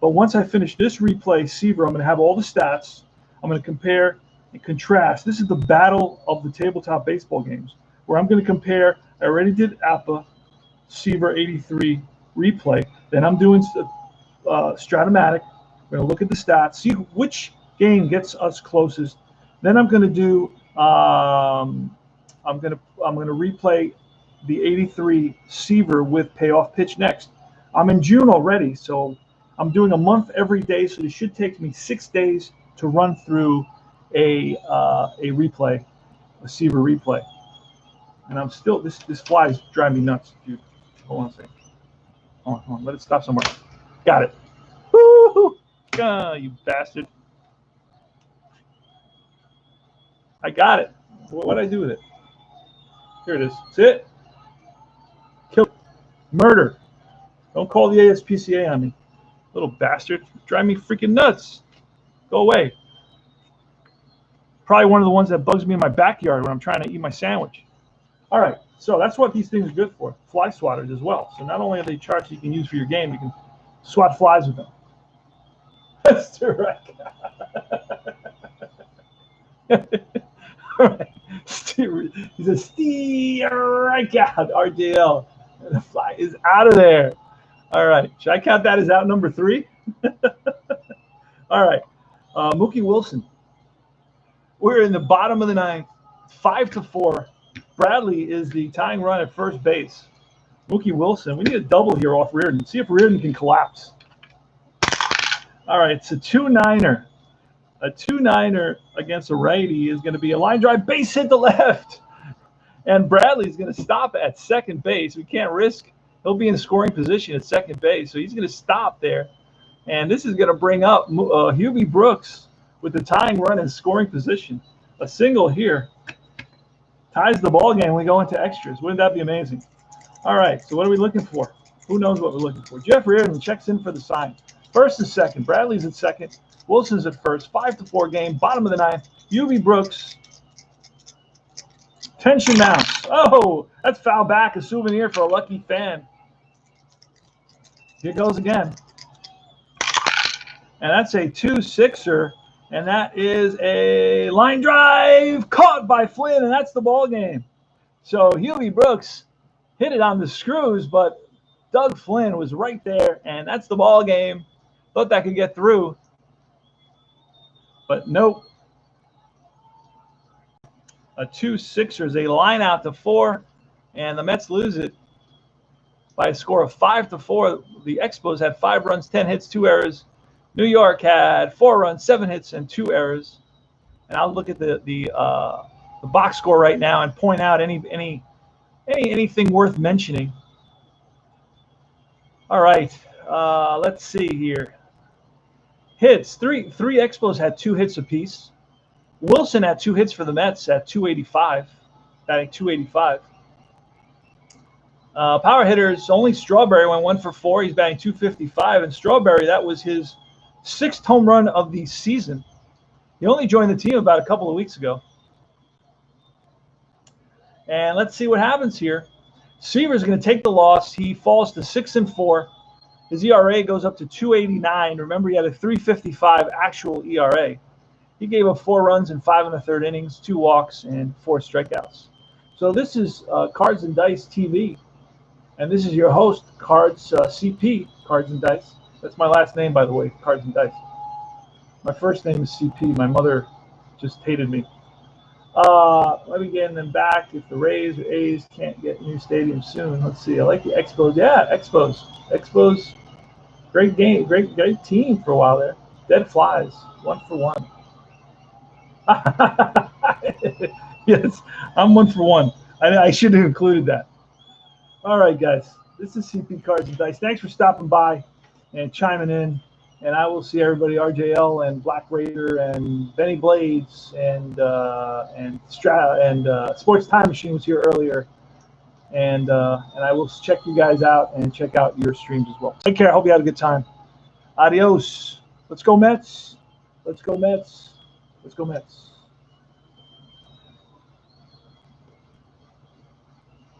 A: but once I finish this replay, Seaver, I'm going to have all the stats. I'm going to compare and contrast. This is the battle of the tabletop baseball games, where I'm going to compare. I already did APA, Seaver 83 replay. Then I'm doing Strat-O-Matic. We're going to look at the stats, see which game gets us closest. Then I'm going to do. I'm going to replay the 83 Seaver with payoff pitch next. I'm in June already, so I'm doing a month every day. So it should take me 6 days to run through a replay, a Seaver replay. And I'm still, this fly is driving me nuts, dude. Hold on a second. Hold on, let it stop somewhere. Got it. Woo! You bastard. I got it. What did I do with it? Here it is. That's it. Kill. Murder. Don't call the ASPCA on me. Little bastard. Drive me freaking nuts. Go away. Probably one of the ones that bugs me in my backyard when I'm trying to eat my sandwich. All right. So that's what these things are good for. Fly swatters as well. So not only are they charts you can use for your game, you can swat flies with them. That's right. All right. He's a strikeout, RJL. And the fly is out of there. All right. Should I count that as out number 3? All right. Mookie Wilson. We're in the bottom of the 9th, 5-4. Bradley is the tying run at first base. Mookie Wilson. We need a double here off Reardon. See if Reardon can collapse. All right. It's a 2-9er. A 2-9er against a righty is going to be a line drive, base hit to left. And Bradley's going to stop at second base. We can't risk. He'll be in scoring position at second base. So he's going to stop there. And this is going to bring up Hubie Brooks with the tying run in scoring position. A single here ties the ball game. We go into extras. Wouldn't that be amazing? All right. So what are we looking for? Who knows what we're looking for? Jeff Reardon checks in for the sign. First and second. Bradley's at second. Wilson's at first. 5-4 game. Bottom of the 9th. Hubie Brooks. Tension mounts. Oh, that's foul back. A souvenir for a lucky fan. Here goes again. And that's a 2-6er. And that is a line drive caught by Flynn. And that's the ball game. So Hubie Brooks hit it on the screws, but Doug Flynn was right there. And that's the ball game. Thought that could get through. But nope. A 2-6er is a line out to 4. And the Mets lose it by a score of 5-4. The Expos had 5 runs, 10 hits, 2 errors. New York had 4 runs, 7 hits, and 2 errors. And I'll look at the box score right now and point out anything worth mentioning. All right, let's see here. Hits. Three Expos had 2 hits apiece. Wilson had 2 hits for the Mets at 285, batting 285. Power hitters, only Strawberry went 1 for 4. He's batting 255. And Strawberry, that was his 6th home run of the season. He only joined the team about a couple of weeks ago. And let's see what happens here. Seaver's going to take the loss. He falls to 6-4. His ERA goes up to 2.89. Remember, he had a 3.55 actual ERA. He gave up 4 runs in 5 1/3 innings, 2 walks, and 4 strikeouts. So this is Cards and Dice TV. And this is your host, Cards CP, Cards and Dice. That's my last name, by the way, Cards and Dice. My first name is CP. My mother just hated me. Let me get them back. If the Rays or A's can't get new stadium soon, let's see. I like the Expos. Yeah, Expos. Expos, great game, great team for a while there. Dead flies, 1 for 1. Yes, I'm 1 for 1. I should have included that. All right, guys. This is CP Cards and Dice. Thanks for stopping by and chiming in. And I will see everybody, RJL and Black Raider and Benny Blades and Sports Time Machine was here earlier. And I will check you guys out and check out your streams as well. Take care. I hope you had a good time. Adios. Let's go Mets. Let's go Mets. Let's go Mets.